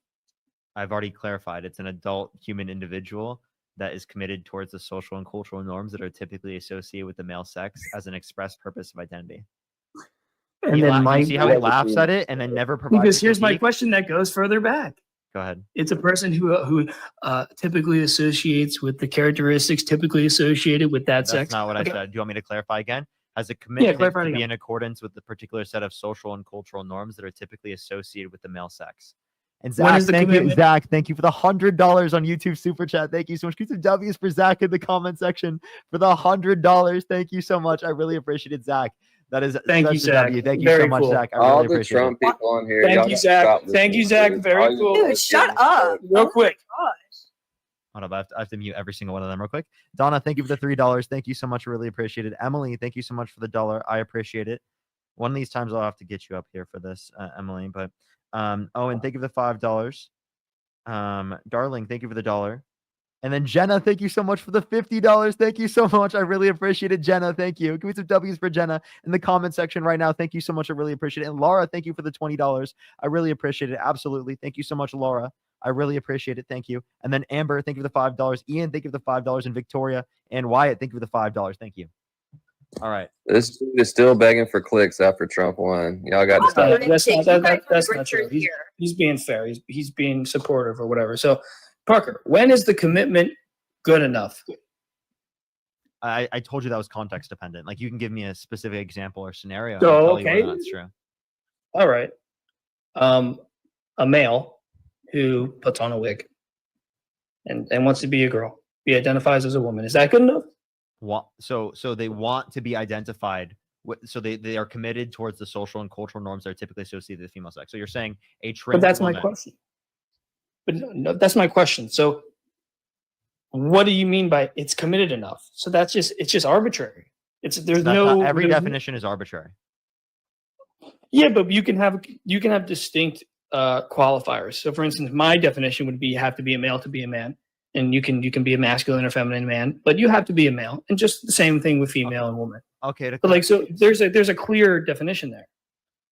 I've already clarified. It's an adult human individual that is committed towards the social and cultural norms that are typically associated with the male sex as an express purpose of identity. And then you see how he laughs at it and then never provides. Because here's my question that goes further back. Go ahead. It's a person who typically associates with the characteristics typically associated with that sex. That's not what I said. Do you want me to clarify again? Has a commitment to be again. in accordance with the particular set of social and cultural norms that are typically associated with the male sex. And Zach, thank you, Zach. Thank you for the $100 on YouTube super chat. Thank you so much. Get some W's for Zach in the comment section for the $100. Thank you so much. I really appreciate it, Zach. That is thank you, Zach. Thank you so much, Zach. I really All the appreciate Trump it. people on here. Thank you, Zach. Thank you, Zach. Very cool. Dude, shut up. Real quick. Hold up, I have to mute every single one of them real quick. Donna, thank you for the $3. Thank you so much. I really appreciate it. Emily, thank you so much for the $1. I appreciate it. One of these times I'll have to get you up here for this, Emily. But Owen, thank you for the $5. Darling, thank you for the $1. And then Jenna, thank you so much for the $50. Thank you so much. I really appreciate it. Jenna, thank you. Give me some W's for Jenna in the comment section right now. Thank you so much. I really appreciate it. And Laura, thank you for the $20. I really appreciate it. Absolutely. Thank you so much, Laura. I really appreciate it. Thank you. And then Amber, thank you for the $5. Ian, thank you for the $5. And Victoria and Wyatt, thank you for the $5. Thank you. All right. This dude is still begging for clicks after Trump won. Y'all got to stop. That's not true. He's being fair. He's being supportive or whatever. So, Parker, when is the commitment good enough? I told you that was context dependent. Like you can give me a specific example or scenario. So, okay. That's true. All right. A male who puts on a wig and wants to be a girl. He identifies as a woman. Is that good enough? So they want to be identified. So they are committed towards the social and cultural norms that are typically associated with female sex. So you're saying a trans. But that's woman, my question. But no, that's my question. So what do you mean by it's committed enough? So it's just arbitrary. Every definition is arbitrary. Yeah, but you can have distinct qualifiers. So for instance, my definition would be you have to be a male to be a man. And you can be a masculine or feminine man, but you have to be a male. And just the same thing with female and woman. Okay. But so there's a clear definition there.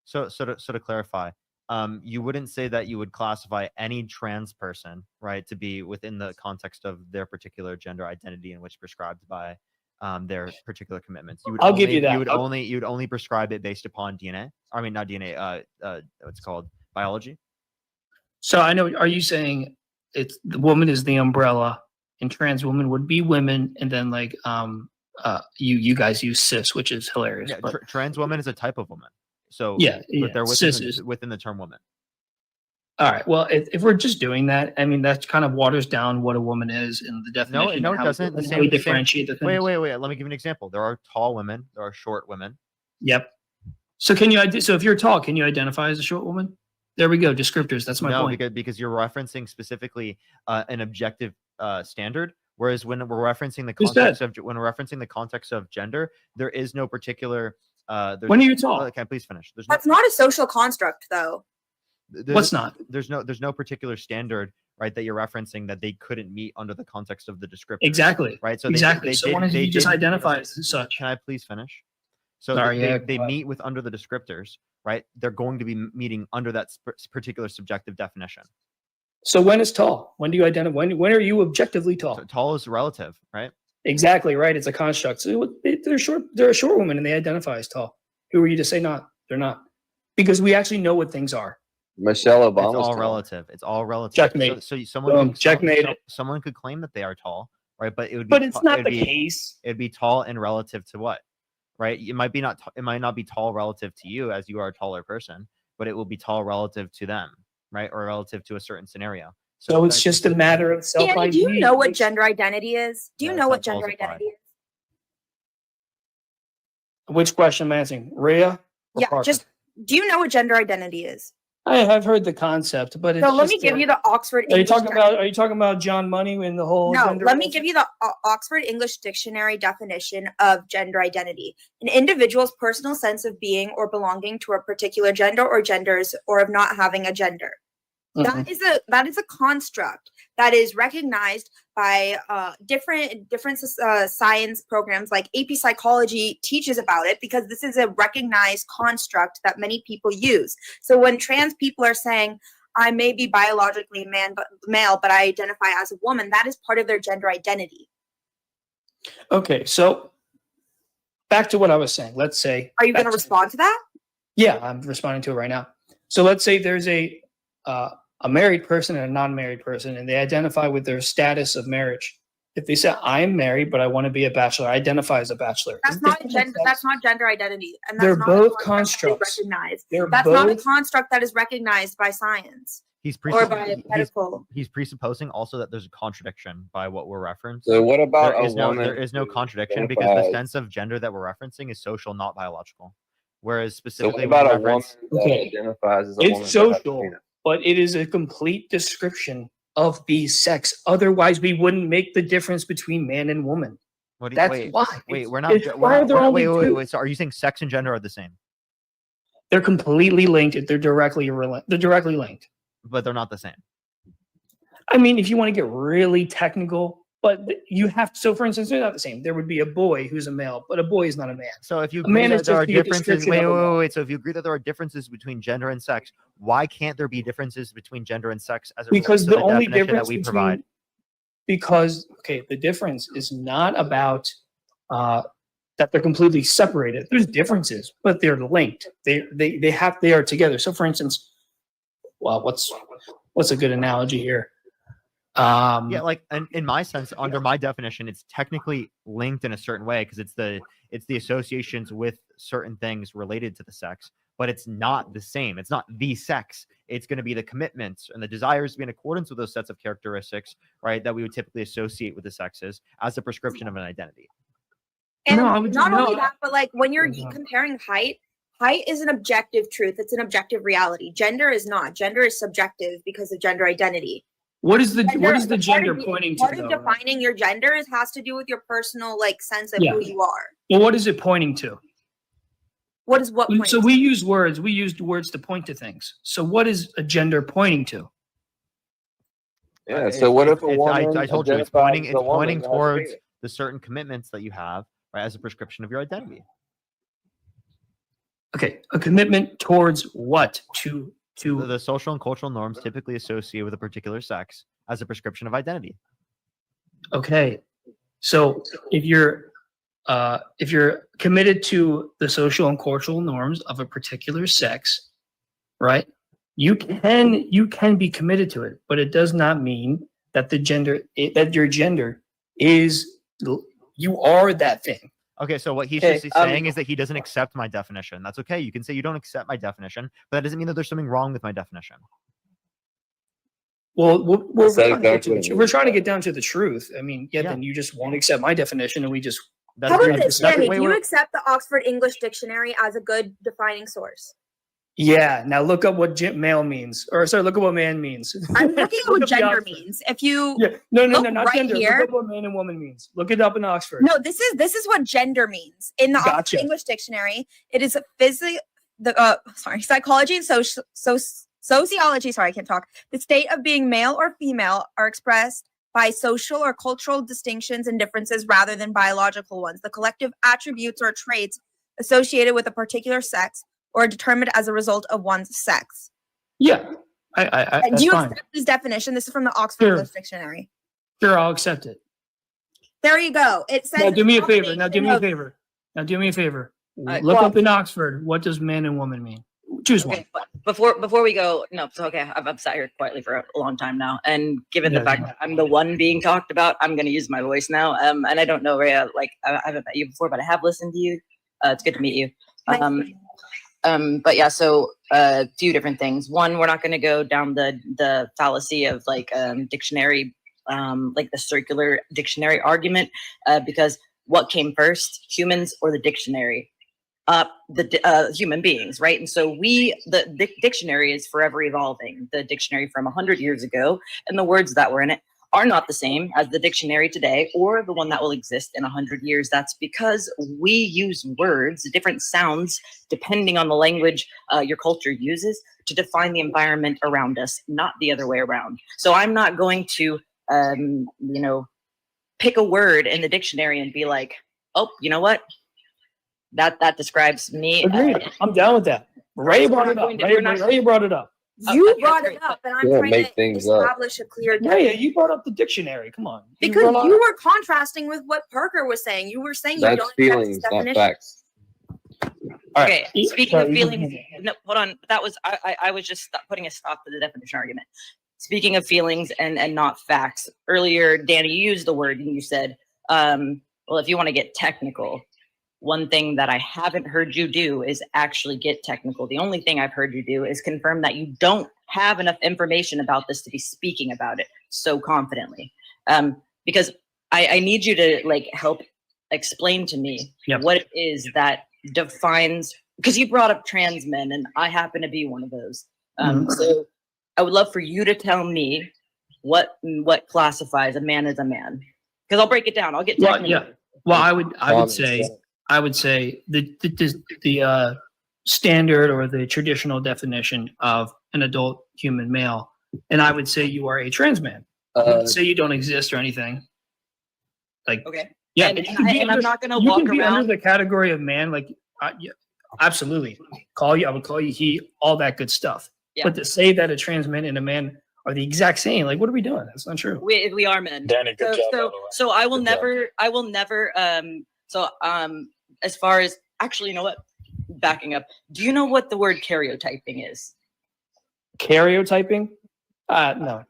So to clarify, you wouldn't say that you would classify any trans person, right, to be within the context of their particular gender identity in which prescribed by their particular commitments. I'll give you that. You would only prescribe it based upon DNA. I mean, not DNA. What's it called? Biology. So I know. Are you saying it's the woman is the umbrella, and trans women would be women, and then like you guys use cis, which is hilarious. Yeah, trans woman is a type of woman. So but they're within the term woman. All right. Well, if we're just doing that, I mean that kind of waters down what a woman is in the definition. No, it doesn't. The same differentiate the things. Wait. Let me give you an example. There are tall women. There are short women. Yep. So so if you're tall, can you identify as a short woman? There we go. Descriptors. That's my point. No, because you're referencing specifically an objective standard, whereas when we're referencing the context of gender, there is no particular. When are you tall? Can I please finish? That's not a social construct, though. What's not? There's no particular standard right, that you're referencing that they couldn't meet under the context of the descriptor. Exactly. Right. So exactly. They so did, why don't they you just did- identify as such? Can I please finish? So Sorry, they meet with under the descriptors, right? They're going to be meeting under that particular subjective definition. So when is tall? When do you identify? When are you objectively tall? So tall is relative, right? Exactly right. It's a construct. So they're short. They're a short woman, and they identify as tall. Who are you to say not? They're not, because we actually know what things are. Michelle It's Obama's all tall. relative. It's all relative. Checkmate. So someone Boom. could, Checkmate. someone could claim that they are tall, right? But it would be. But it's not it'd the be, case. It'd be tall and relative to what, right? It might not be tall relative to you as you are a taller person, but it will be tall relative to them, right? Or relative to a certain scenario. So it's just a matter of self Danny, ID. do you know what gender identity is? Do you Yeah, know what that's how gender tall's applied. identity is? Which question am I answering? Rhea? Or Yeah, Parker? just do you know what gender identity is? I have heard the concept, but it's So let me just, give you the Oxford Are you English talking Dictionary. about? Are you talking about John Money and the whole? No, gender let me answer? give you the Oxford English Dictionary definition of gender identity. An individual's personal sense of being or belonging to a particular gender or genders, or of not having a gender. Mhm. That is a construct that is recognized by different science programs, like AP Psychology teaches about it, because this is a recognized construct that many people use. So when trans people are saying, I may be biologically male, but I identify as a woman, that is part of their gender identity. Okay, so back to what I was saying. Let's say. Are you going to respond to that? Yeah, I'm responding to it right now. So let's say there's a married person and a non-married person, and they identify with their status of marriage. If they say, I'm married, but I want to be a bachelor, I identify as a bachelor. That's not gender. That's not gender identity, and that's They're not both a constructs. recognized. They're That's not a both- construct that is recognized by science He's or by medical. he's presupposing also that there's a contradiction by what we're referencing. So what about there a is no, woman? there is no who contradiction because the identifies- sense of gender that we're referencing is social, not biological. Whereas So what specifically about a when we woman reference, that Okay. identifies as a It's woman? but has a social. penis? But it is a complete description of the sex. Otherwise, we wouldn't make the difference between man and woman. what do you, That's why. wait, We're not. it's why are there we're- only two? wait. So are you saying sex and gender are the same, They're completely linked. They're directly linked. but they're not the same? I mean, if you want to get really technical, but you have to. So, for instance, they're not the same. There would be a boy who's a male, but a boy is not a man. So if you A agree man that is there just are the differences, description wait. of a man. So if you agree that there are differences between gender and sex, why can't there be differences between gender and sex as it relates Because to the the only definition difference that we between provide? because the difference is not about that they're completely separated. There's differences, but they're linked. They are together. So, for instance, well, what's a good analogy here? Yeah, like in my sense, under my definition, it's technically linked in a certain way because it's the associations with certain things related to the sex, but it's not the same. It's not the sex. It's going to be the commitments and the desires to be in accordance with those sets of characteristics, right, that we would typically associate with the sexes as a prescription of an identity. And No, I would- not only no. that, but like when you're Mhm. comparing height is an objective truth. It's an objective reality. Gender is not. Gender is subjective because of gender identity. What is the Part gender of- pointing to? Part of Though? defining your gender has to do with your personal like sense of Yeah. who you are. Well, what is it pointing to? What is what point? So we use words. We used words to point to things. So what is a gender pointing to? Yeah. So what if a I woman? told you it's identifies pointing. as It's a woman pointing but has a towards penis? the certain commitments that you have, right, as a prescription of your identity. Okay, a commitment towards what? To The social and cultural norms typically associated with a particular sex as a prescription of identity. okay. So if you're committed to the social and cultural norms of a particular sex, right? You can be committed to it, but it does not mean that that your gender is you are that thing. Okay, so what he's Okay, just saying is that he doesn't accept my definition. That's okay. You can say you don't accept my definition, but that doesn't mean that there's something wrong with my definition. Well, we're That's trying to get exactly to we're trying to get down to the truth. I mean, Yeah. then you just won't accept my definition, and we just That's How about pretty- this, that's- Danny? wait, Do you wait, accept the Oxford English Dictionary as a good defining source? yeah. Now look up what male means, or sorry, look up what man means. I'm looking at Look what up the gender Oxford. means. If you Yeah, no, Look not right gender. here. Look up what man and woman means. Look it up in Oxford. No, this is what gender means in the Gotcha. Oxford English Dictionary. It is psychology and Sociology, sorry, I can't talk. The state of being male or female are expressed by social or cultural distinctions and differences rather than biological ones. The collective attributes or traits associated with a particular sex or determined as a result of one's sex. Yeah, that's Do you fine. accept this definition? This is from the Oxford English Dictionary. Sure, I'll accept it. There you go. It says. Now do me a favor. Now do me a favor. Look up in Oxford. What does man and woman mean? Choose one. Before we go, no, it's okay. I've sat here quietly for a long time now, and given the fact that I'm the one being talked about, I'm going to use my voice now. And I don't know, Rhea, like I haven't met you before, but I have listened to you. It's good to meet you. But yeah, so a few different things. One, we're not going to go down the fallacy of like dictionary, like the circular dictionary argument, because what came first, humans or the dictionary? Human beings, right? And so the dictionary is forever evolving. The dictionary from 100 years ago and the words that were in it are not the same as the dictionary today or the one that will exist in 100 years. That's because we use words, different sounds, depending on the language your culture uses to define the environment around us, not the other way around. So I'm not going to, pick a word in the dictionary and be like, oh, you know what? That describes me. Agreed. I'm down with that. Ray brought it up. Ray brought it up. You brought it up, and I'm trying to establish a clear definition. Yeah, you brought up the dictionary. Come on. Because you were contrasting with what Parker was saying. You were saying you don't feelings, accept not this definition. facts. Okay, speaking of feelings, no, hold on. That was I was just putting a stop to the definition argument. Speaking of feelings and not facts. Earlier, Danny, you used the word and you said, well, if you want to get technical, one thing that I haven't heard you do is actually get technical. The only thing I've heard you do is confirm that you don't have enough information about this to be speaking about it so confidently. Because I need you to like help explain to me what it is that defines, because you brought up trans men and I happen to be one of those. So I would love for you to tell me what classifies a man as a man. Because I'll break it down. I'll get technical. Well, I would say the standard or the traditional definition of an adult human male, and I would say you are a trans man. I wouldn't say you don't exist or anything. Like, okay, yeah, and I'm not going to walk you can be around under the category of man. Like, yeah, absolutely. I would call you he. All that good stuff. Yeah. But to say that a trans man and a man are the exact same, like, what are we doing? That's not true. We are men. Danny, good job. So I will never. As far as actually, you know what? Backing up. Do you know what the word karyotyping is? Karyotyping? No.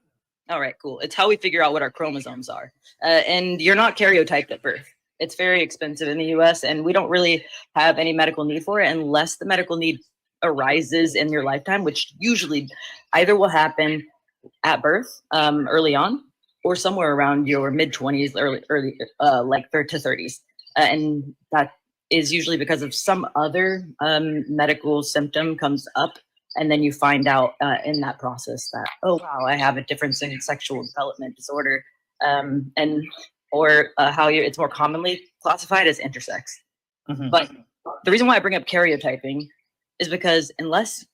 All right, cool. It's how we figure out what our chromosomes are. And you're not karyotyped at birth. It's very expensive in the US, and we don't really have any medical need for it unless the medical need arises in your lifetime, which usually either will happen at birth, early on, or somewhere around your mid-20s, early like 30 to 30s. And that is usually because of some other medical symptom comes up, and then you find out in that process that, oh wow, I have a difference in sexual development disorder, or how it's more commonly classified as intersex. But the reason why I bring up karyotyping is because unless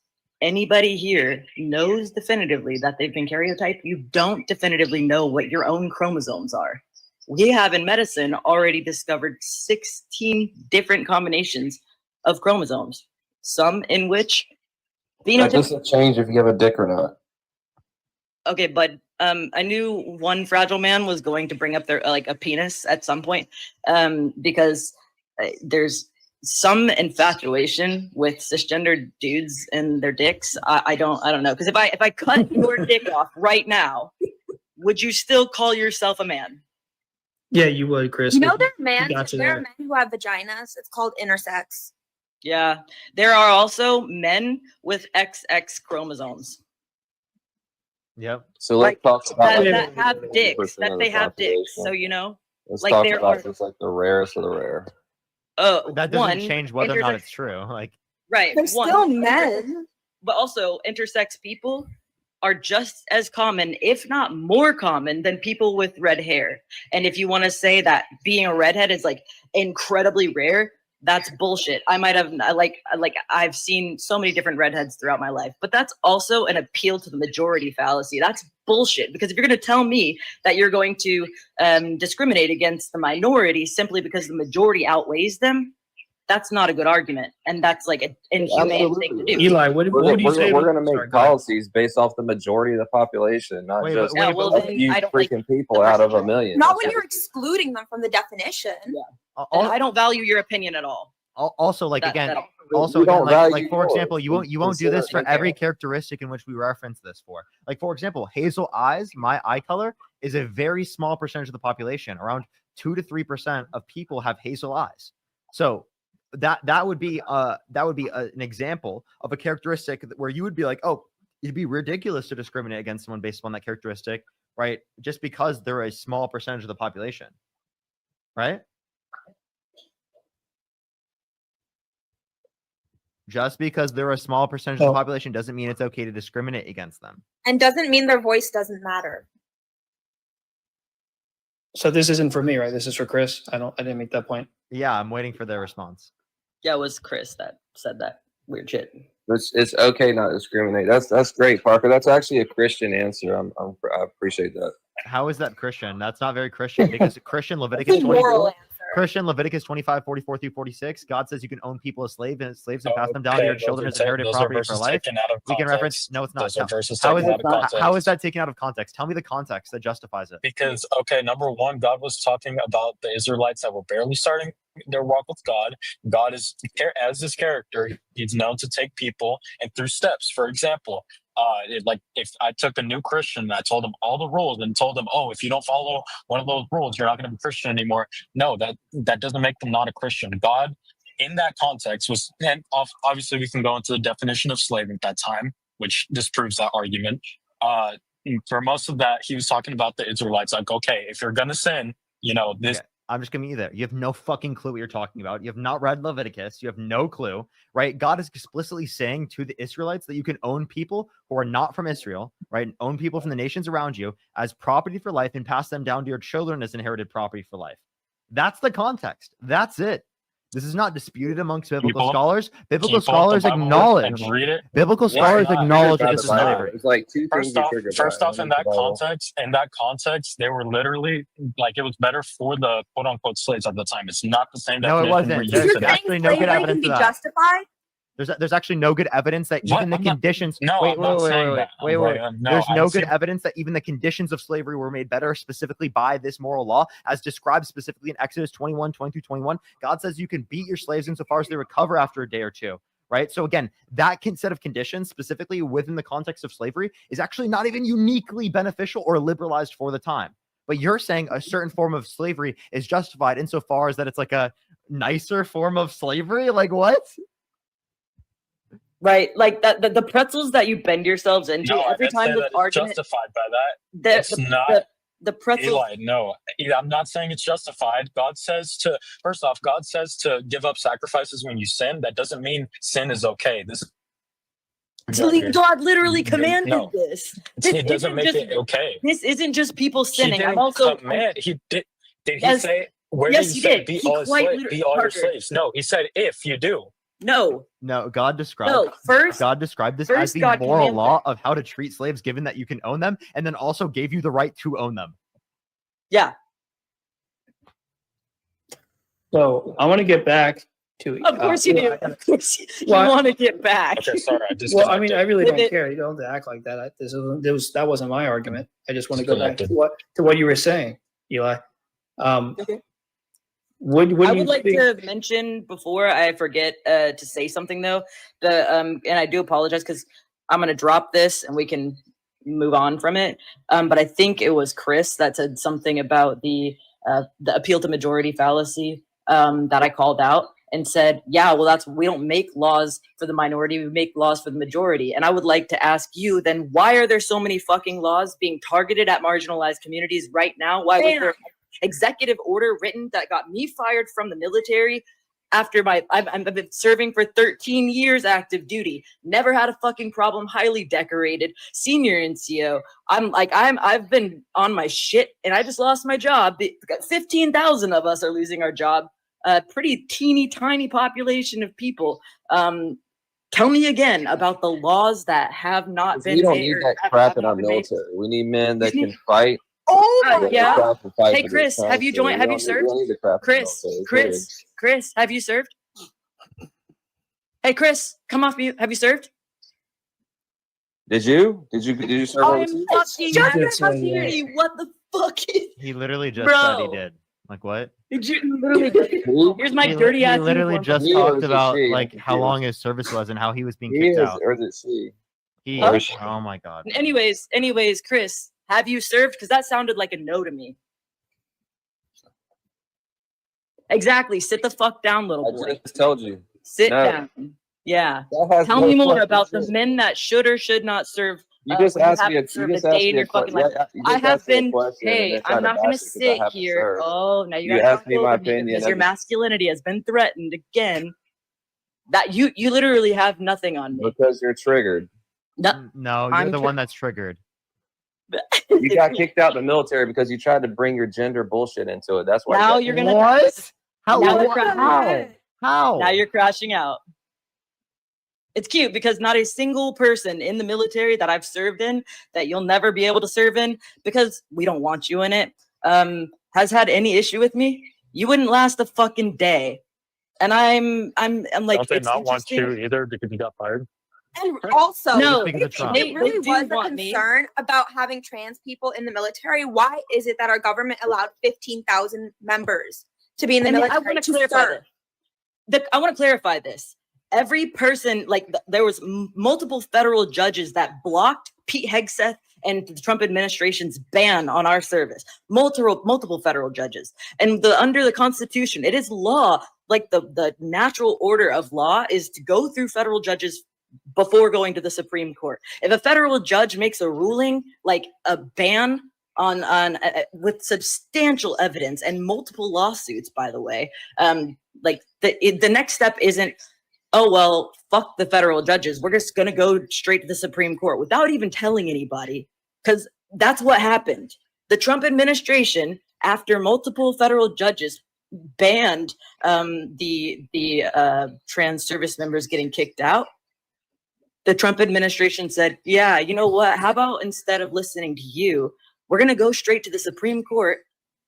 anybody here knows definitively that they've been karyotyped, you don't definitively know what your own chromosomes are. We have in medicine already discovered 16 different combinations of chromosomes, some in which That doesn't change if you have a dick or not. Okay, but I knew one fragile man was going to bring up their like a penis at some point, because there's some infatuation with cisgender dudes and their dicks. I don't know, because if I cut your dick off right now, would you still call yourself a man? Yeah, you would, Chris. You know, there are men who have vaginas. It's called intersex. Yeah, there are also men with XX chromosomes. Yep. So let's talk about that have dicks. That they have dicks. So you know, let's like talk there about are just like the rarest of the rare. That doesn't change whether or not it's true. Like, right, they're still men. But also, intersex people are just as common, if not more common, than people with red hair. And if you want to say that being a redhead is like incredibly rare, That's bullshit. I might have like I've seen so many different redheads throughout my life, but that's also an appeal to the majority fallacy. That's bullshit, because if you're going to tell me that you're going to discriminate against the minority simply because the majority outweighs them, that's not a good argument, and that's like an inhumane thing to do. Eli, what do you say? We're going to make Sorry, go ahead. policies based off the majority of the population, not just Yeah, well, a then few I don't like freaking people out of a million. Not when you're excluding them from the definition. Yeah. And I don't value your opinion at all. Also, like That- again, that- also We again, don't like value for yours. example, you won't do this for Consider- every characteristic in which we reference this for. Like for example, hazel eyes, my eye color is a very small percentage of the population. Around 2 to 3% of people have hazel eyes. So that would be an example of a characteristic where you would be like, oh, it'd be ridiculous to discriminate against someone based on that characteristic, right? Just because they're a small percentage of the population, right? Just because they're a small percentage of the population doesn't mean it's okay to discriminate against them. And doesn't mean their voice doesn't matter. So this isn't for me, right? This is for Chris. I didn't make that point. Yeah, I'm waiting for their response. Yeah, it was Chris that said that weird shit. It's okay not to discriminate. That's great, Parker. That's actually a Christian answer. I appreciate that. How is that Christian? That's not very Christian, because Christian Leviticus It's a moral 24, answer. Christian Leviticus 25, 44 through 46. God says you can own people as slaves and pass them down to your children as inherited property for life. We can reference. No, it's not. How is that taken out of context? Tell me the context that justifies it. Because, okay, number one, God was talking about the Israelites that were barely starting their walk with God. God is, as his character, he's known to take people and through steps. For example, like if I took a new Christian and I told them all the rules and told them, oh, if you don't follow one of those rules, you're not going to be Christian anymore. No, that doesn't make them not a Christian. God, in that context, was, and obviously we can go into the definition of slave at that time, which disproves that argument. For most of that, he was talking about the Israelites. Like, okay, if you're going to sin, this. Okay. I'm just gonna meet you there. You have no fucking clue what you're talking about. You have not read Leviticus. You have no clue, right? God is explicitly saying to the Israelites that you can own people who are not from Israel, right? And own people from the nations around you as property for life and pass them down to your children as inherited property for life. That's the context. That's it. This is not disputed amongst biblical scholars. Biblical scholars acknowledge. Biblical scholars acknowledge that this is slavery. It's like two things. First off, in that context, they were literally like, it was better for the quote unquote slaves at the time. It's not the same. No, it wasn't. There's actually no good evidence of that. Justified? There's actually no good evidence that even the conditions. Wait. There's no good evidence that even the conditions of slavery were made better specifically by this moral law, as described specifically in Exodus 21, 20-21. God says you can beat your slaves insofar as they recover after a day or two. Right. So again, that set of conditions specifically within the context of slavery is actually not even uniquely beneficial or liberalized for the time. But you're saying a certain form of slavery is justified insofar as that it's like a nicer form of slavery. Like what? Right, like that the pretzels that you bend yourselves into every time the argument justified by that. It's not the pretzels. Eli, no, I'm not saying it's justified. God says to give up sacrifices when you sin. That doesn't mean sin is okay. God literally commanded this. It doesn't make it okay. This isn't just people sinning. He I'm also command. He did. Did he say? Where did he say? Be all your slaves. No, he said if you do. No, God described this as the moral law of how to treat slaves, given that you can own them, and then also gave you the right to own them. Yeah. So I want to get back to. Of course you do. Of course you want to get back. Okay, sorry. Well, I mean, I really don't care. You don't have to act like that. That wasn't my argument. I just want to go back to what you were saying, Eli. Okay. What I do would like think? to mention before I forget to say something though. And I do apologize because I'm gonna drop this and we can move on from it. But I think it was Chris that said something about the appeal to majority fallacy that I called out and said, yeah, well, we don't make laws for the minority, we make laws for the majority. And I would like to ask you then, why are there so many fucking laws being targeted at marginalized communities right now? Why was there executive order written that got me fired from the military after I've been serving for 13 years active duty, never had a fucking problem, highly decorated, senior NCO. I've been on my shit and I just lost my job. 15,000 of us are losing our job a pretty teeny tiny population of people. Tell me again about the laws that have not been. We don't need that crap in our military. We need men that can fight. Yeah. Hey, Chris, have you joined? Have you served? Chris, have you served? Hey, Chris, come off mute. Have you served? Did you serve overseas? I'm fucking here. What the fuck? He literally just said he did. Like what? Here's my dirty ass. He literally just talked about like how long his service was and how he was being kicked out. Or is it she? He. Oh my god. Anyways, Chris, have you served? Because that sounded like a no to me. Exactly. Sit the fuck down, little boy. I just told you. Sit down. Yeah. Tell me more about the men that should or should not serve. You just asked me a question. I have been. Hey, I'm not going to sit here. Oh, now you asked me my opinion because your masculinity has been threatened again. That you literally have nothing on me because you're triggered. No, you're the one that's triggered. You got kicked out of the military because you tried to bring your gender bullshit into it. That's why. Now you're gonna. What? How? Now you're crashing out. It's cute because not a single person in the military that I've served in, that you'll never be able to serve in because we don't want you in it, has had any issue with me. You wouldn't last a fucking day. And I'm like, don't they not want you either because you got fired? And also, no, it really was a concern about having trans people in the military. Why is it that our government allowed 15,000 members to be in the military? I want to clarify this. Every person, like there was multiple federal judges that blocked Pete Hegseth and the Trump administration's ban on our service. Multiple federal judges. And under the Constitution, it is law. Like the natural order of law is to go through federal judges before going to the Supreme Court. If a federal judge makes a ruling like a ban on with substantial evidence and multiple lawsuits, by the way, like the next step isn't, oh, well, fuck the federal judges. We're just going to go straight to the Supreme Court without even telling anybody, because that's what happened. The Trump administration, after multiple federal judges banned the trans service members getting kicked out, the Trump administration said, yeah, you know what? How about instead of listening to you, we're going to go straight to the Supreme Court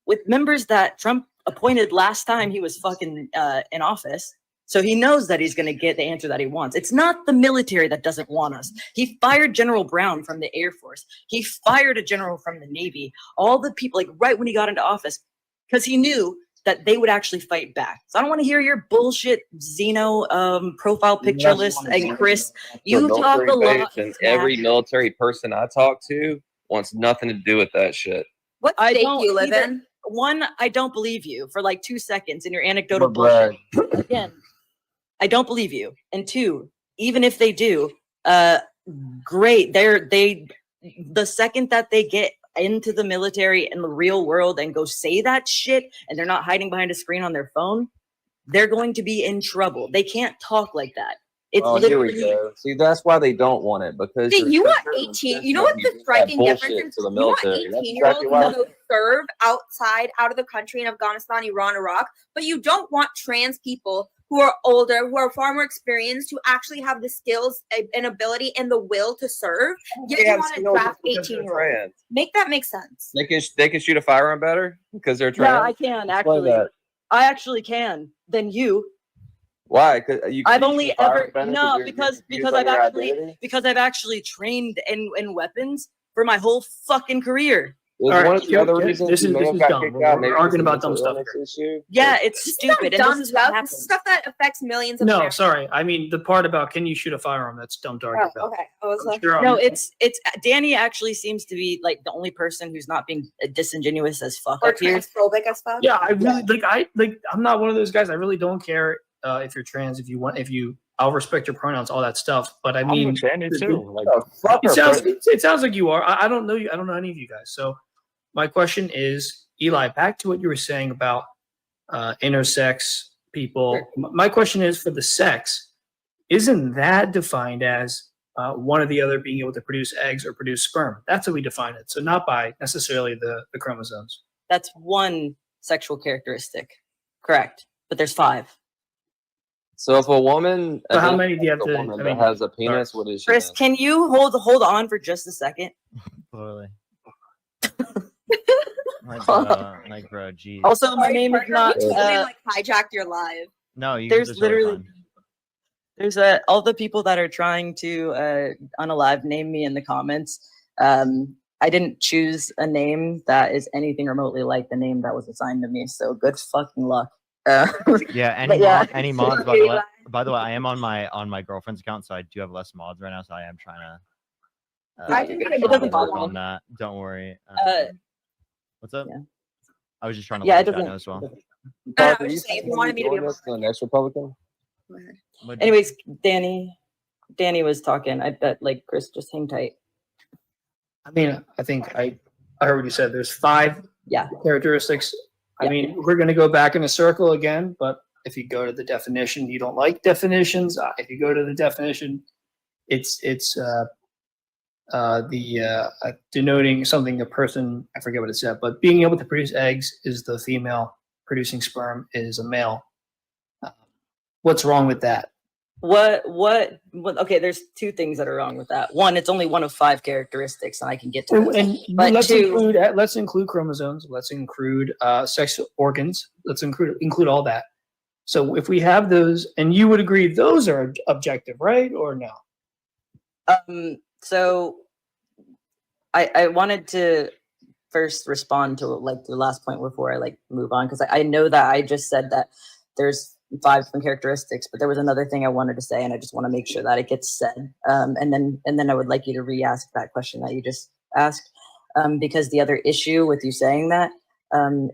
with members that Trump appointed last time he was fucking in office. So he knows that he's going to get the answer that he wants. It's not the military that doesn't want us. He fired General Brown from the Air Force. He fired a general from the Navy. All the people, like right when he got into office, because he knew that they would actually fight back. So I don't want to hear your bullshit Xeno profile picture list. And Chris, you talk a lot. And every military person I talk to wants nothing to do with that shit. What state do you live in? One, I don't believe you for like 2 seconds in your anecdotal bullshit. Again, I don't believe you. And two, even if they do, great. The second that they get into the military and the real world and go say that shit, and they're not hiding behind a screen on their phone, they're going to be in trouble. They can't talk like that. It's literally. Here we go. See, that's why they don't want it, because you want 18. You know what the striking difference is? To the military. You want 18-year-olds to serve out of the country in Afghanistan, Iran, Iraq, but you don't want trans people who are older, who are far more experienced, who actually have the skills and ability and the will to serve. Yet you want to draft 18-year-olds. Make that make sense. They can shoot a firearm better because they're trans. Yeah, I can actually. I actually can. Than you. Why? I've only ever because I've actually trained in weapons for my whole fucking career. All right, this is dumb. We're arguing about dumb stuff. Yeah, it's stupid. Dumb stuff. This is stuff that affects millions of Americans. Sorry. I mean, the part about can you shoot a firearm, that's dumb to argue about. Okay. No, it's Danny actually seems to be like the only person who's not being disingenuous as fuck. Or transphobic as fuck. Yeah, I really I'm not one of those guys. I really don't care if you're trans, I'll respect your pronouns, all that stuff. But I mean, it sounds like you are. I don't know you. I don't know any of you guys. So my question is, Eli, back to what you were saying about intersex people. My question is, for the sex, isn't that defined as one or the other being able to produce eggs or produce sperm? That's how we define it. So not by necessarily the chromosomes. That's one sexual characteristic. Correct. but there's 5. So if a woman, So how many do you have a to? woman I that mean, has a penis, what is she? Chris, then? can you hold on for just a second? Totally. Like, bro, geez. Also, my name is not. You totally like hijacked your live. No, you. There's this is totally literally. fine. There's all the people that are trying to unalive name me in the comments. I didn't choose a name that is anything remotely like the name that was assigned to me. So good fucking luck. Yeah, any mods. By the way, I am on my girlfriend's account, so I do have less mods right now. So I am trying to. I think it doesn't work bother on me. that. Don't worry. What's up? Yeah. I was just trying to Yeah, let it the chat doesn't. know as well. I Bob, are was you just saying, if you wanted me to be doing able this to the next Republican? Anyways, Danny was talking. I bet like Chris, just hang tight. I mean, I think I heard what you said. There's 5 characteristics. I mean, we're going to go back in a circle again, but if you go to the definition, you don't like definitions. If you go to the definition, it's denoting something a person, I forget what it said, but being able to produce eggs is the female, producing sperm is a male. What's wrong with that? What okay, there's 2 things that are wrong with that. One, it's only one of 5 characteristics, and I can get to this. And But let's include chromosomes, let's include sex organs, let's include all that. So if we have those, and you would agree those are objective, right? Or no? So I wanted to first respond to like the last point before I like move on, because I know that I just said that there's 5 different characteristics, but there was another thing I wanted to say, and I just want to make sure that it gets said. And then I would like you to re-ask that question that you just asked, because the other issue with you saying that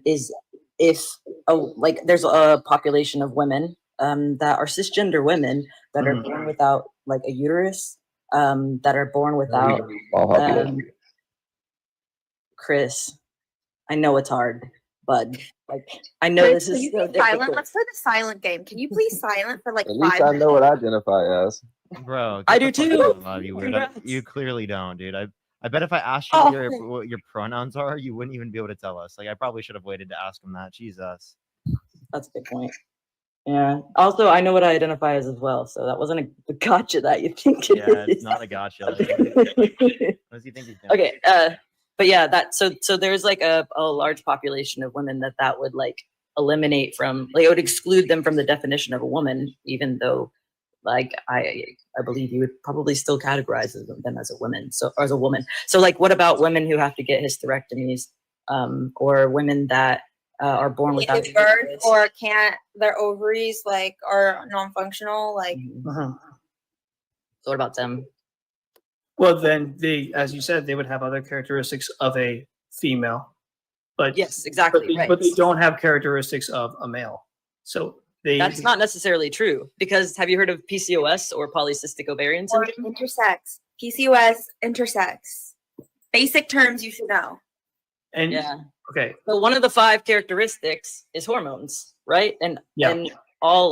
is if like there's a population of women that are cisgender women that are born without like a uterus, that are born without Chris. I know it's hard, but like I know Chris, this is can you so be silent? difficult. Let's play the silent game. Can you please silent for like At 5 least I minutes? know what I identify as. Bro, I get do the fuck too. out of love, you weirdo. Congrats. You clearly don't, dude. I bet if I asked you what your pronouns are, you wouldn't even be able to tell us. Like I probably should have waited to ask him that. Jesus. That's a good point. Yeah. Also, I know what I identify as well, so that wasn't a gotcha that you think it Yeah, is. it's not a gotcha. What does he think he's doing? Okay. But yeah, that so there's like a large population of women that would like eliminate from, like it would exclude them from the definition of a woman, even though like I believe you would probably still categorize them as a woman. So as a woman. So like what about women who have to get hysterectomies, or women that are born without give birth, or can't, their ovaries like are non-functional, like So what about them? Well, then as you said, they would have other characteristics of a female, but yes, exactly, but they don't have characteristics of a male. So that's not necessarily true, because have you heard of PCOS or polycystic ovarian or syndrome? intersex. PCOS, intersex. Basic terms you should know. And yeah. Okay. So one of the 5 characteristics is hormones, right? And all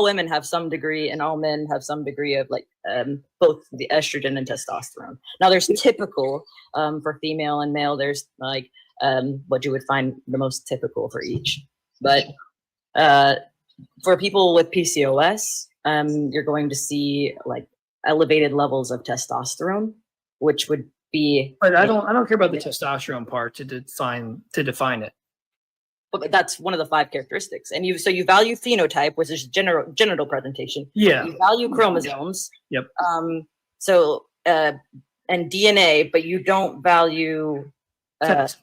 women have some degree, and all men have some degree of like both the estrogen and testosterone. Now there's typical for female and male. There's like what you would find the most typical for each. But for people with PCOS, you're going to see like elevated levels of testosterone, which would be. But I don't care about the testosterone part to define it. But that's one of the 5 characteristics, and you value phenotype, which is genital presentation. Yeah. You value chromosomes. Yep. And DNA, but you don't value test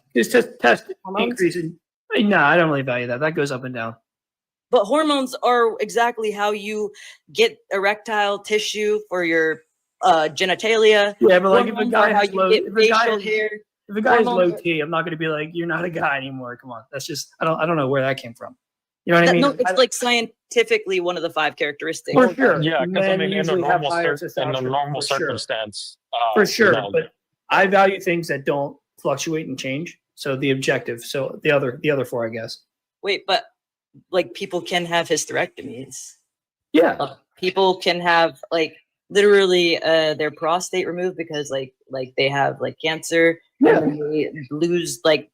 increasing. No, I don't really value that. That goes up and down. But hormones are exactly how you get erectile tissue for your genitalia. Yeah, but like if a Hormones guy are how has you low, get if a guy facial is, hair. if a guy has low Hormones T, I'm not going to be like, you're not a guy anymore. Come on, that's just I don't know where that came from. You know what I mean? No, it's like scientifically one of the 5 characteristics. For sure. Yeah, because I Men mean, in a usually have normal, higher in a testosterone, normal for sure. circumstance, For sure, no. but I value things that don't fluctuate and change. So the objective. So the other 4, I guess. Wait, but like people can have hysterectomies. Yeah. People can have like literally their prostate removed because like they have like cancer. Yeah. And then they lose like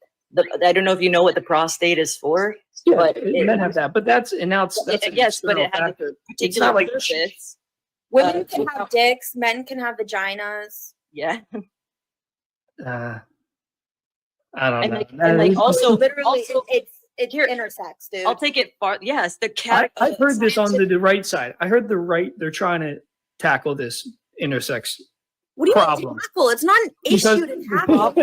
I don't know if you know what the prostate is for. Yeah, but men have that, but that's an yes, but it external has a factor. It's particular not like purpose. Women can have dicks, men can have vaginas. Yeah. I don't And know. and like also literally it's intersex, dude. I'll take it far. Yes, the cat. I've heard this on the right side. I heard the right. They're trying to tackle this intersex What do you problem. mean tackle? It's not an issue to tackle.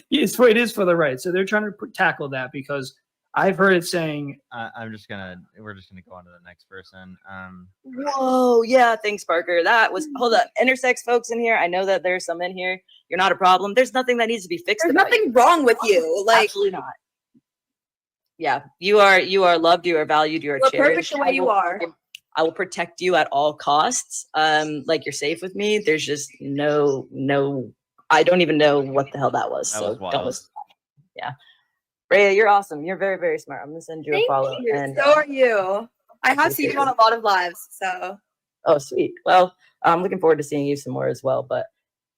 Yes, it is for the right. So they're trying to tackle that because I've heard it saying. We're just gonna go on to the next person. Whoa, yeah, thanks, Parker. That was hold up. Intersex folks in here. I know that there's some in here. You're not a problem. There's nothing that needs to be fixed. There's about nothing wrong with you. Like absolutely not. Yeah, you are loved. You are valued. You are you're cherished. perfect the way you are. I will protect you at all costs. Like you're safe with me. There's just no. I don't even know what the hell that was. That was wild. Yeah. Rhea, you're awesome. You're very, very smart. I'm gonna send you a follow. Thank you. And So are you. I have seen you on a lot of lives. So. Oh, sweet. Well, I'm looking forward to seeing you some more as well. But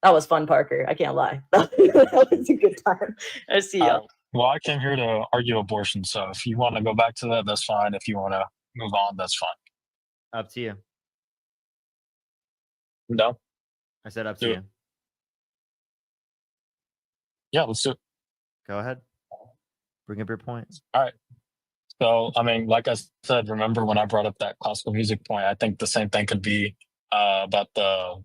that was fun, Parker. I can't lie. That was a good time. I see y'all. Well, I came here to argue abortion. So if you want to go back to that, that's fine. If you want to move on, that's fine. Up to you. No. I said up to Do you. it. Yeah, let's do it. Go ahead. Bring up your points. All right. So, I mean, like I said, remember when I brought up that classical music point, I think the same thing could be about the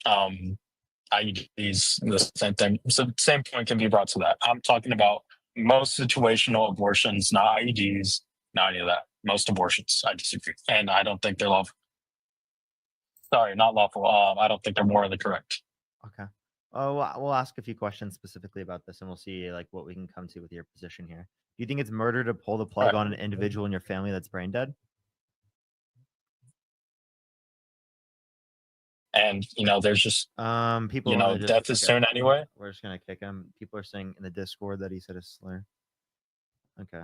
IUDs, the same thing. So same point can be brought to that. I'm talking about most situational abortions, not IUDs, not any of that. Most abortions, I disagree. And I don't think they're lawful. Sorry, not lawful. I don't think they're morally correct. Okay. Oh, we'll ask a few questions specifically about this, and we'll see like what we can come to with your position here. Do you think it's murder to pull the plug on an individual in your family that's brain dead? And there's just people. Death is soon anyway. We're just gonna kick him. People are saying in the Discord that he said a slur. Okay.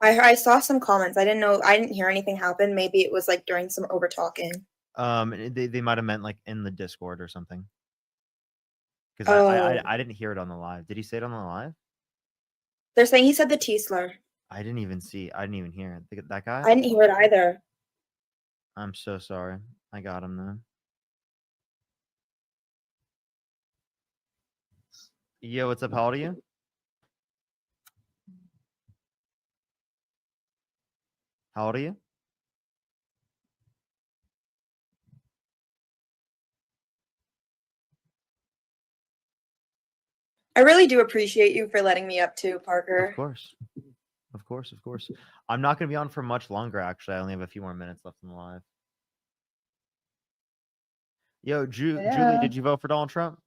I saw some comments. I didn't hear anything happen. Maybe it was like during some over talking. They might have meant like in the Discord or something. Because I didn't hear it on the live. Did he say it on the live? They're saying he said the T slur. I didn't even hear it. That guy? I didn't hear it either. I'm so sorry. I got him though. Yo, what's up? How old are you? How old are you? I really do appreciate you for letting me up too, Parker. Of course. I'm not going to be on for much longer, actually. I only have a few more minutes left in the live. Yo, Julie, did you vote for Donald Trump?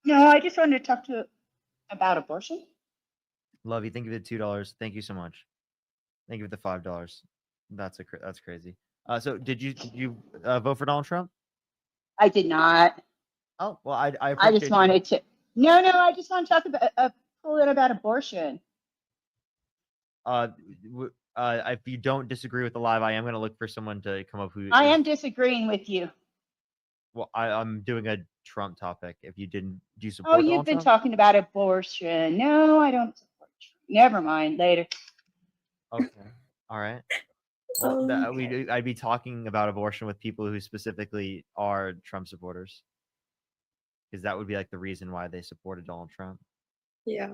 No, I just wanted to talk about abortion. Love you. Thank you for the $2. Thank you so much. Thank you for the $5. That's crazy. So did you vote for Donald Trump? I did not. Oh, well, I just wanted to. No, I just want to talk about a little bit about abortion. If you don't disagree with the live, I am going to look for someone to come up who. I am disagreeing with you. Well, I'm doing a Trump topic. If you didn't, do you support? Oh, you've been talking about abortion. No, I don't support Trump. Never mind. Later. Okay. All right. Well, I'd be talking about abortion with people who specifically are Trump supporters. Because that would be like the reason why they supported Donald Trump. Yeah.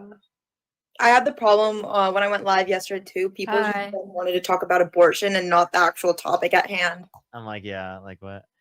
I had the problem when I went live yesterday too. People just wanted to talk about abortion and not the actual topic at hand. I'm like, yeah, like what?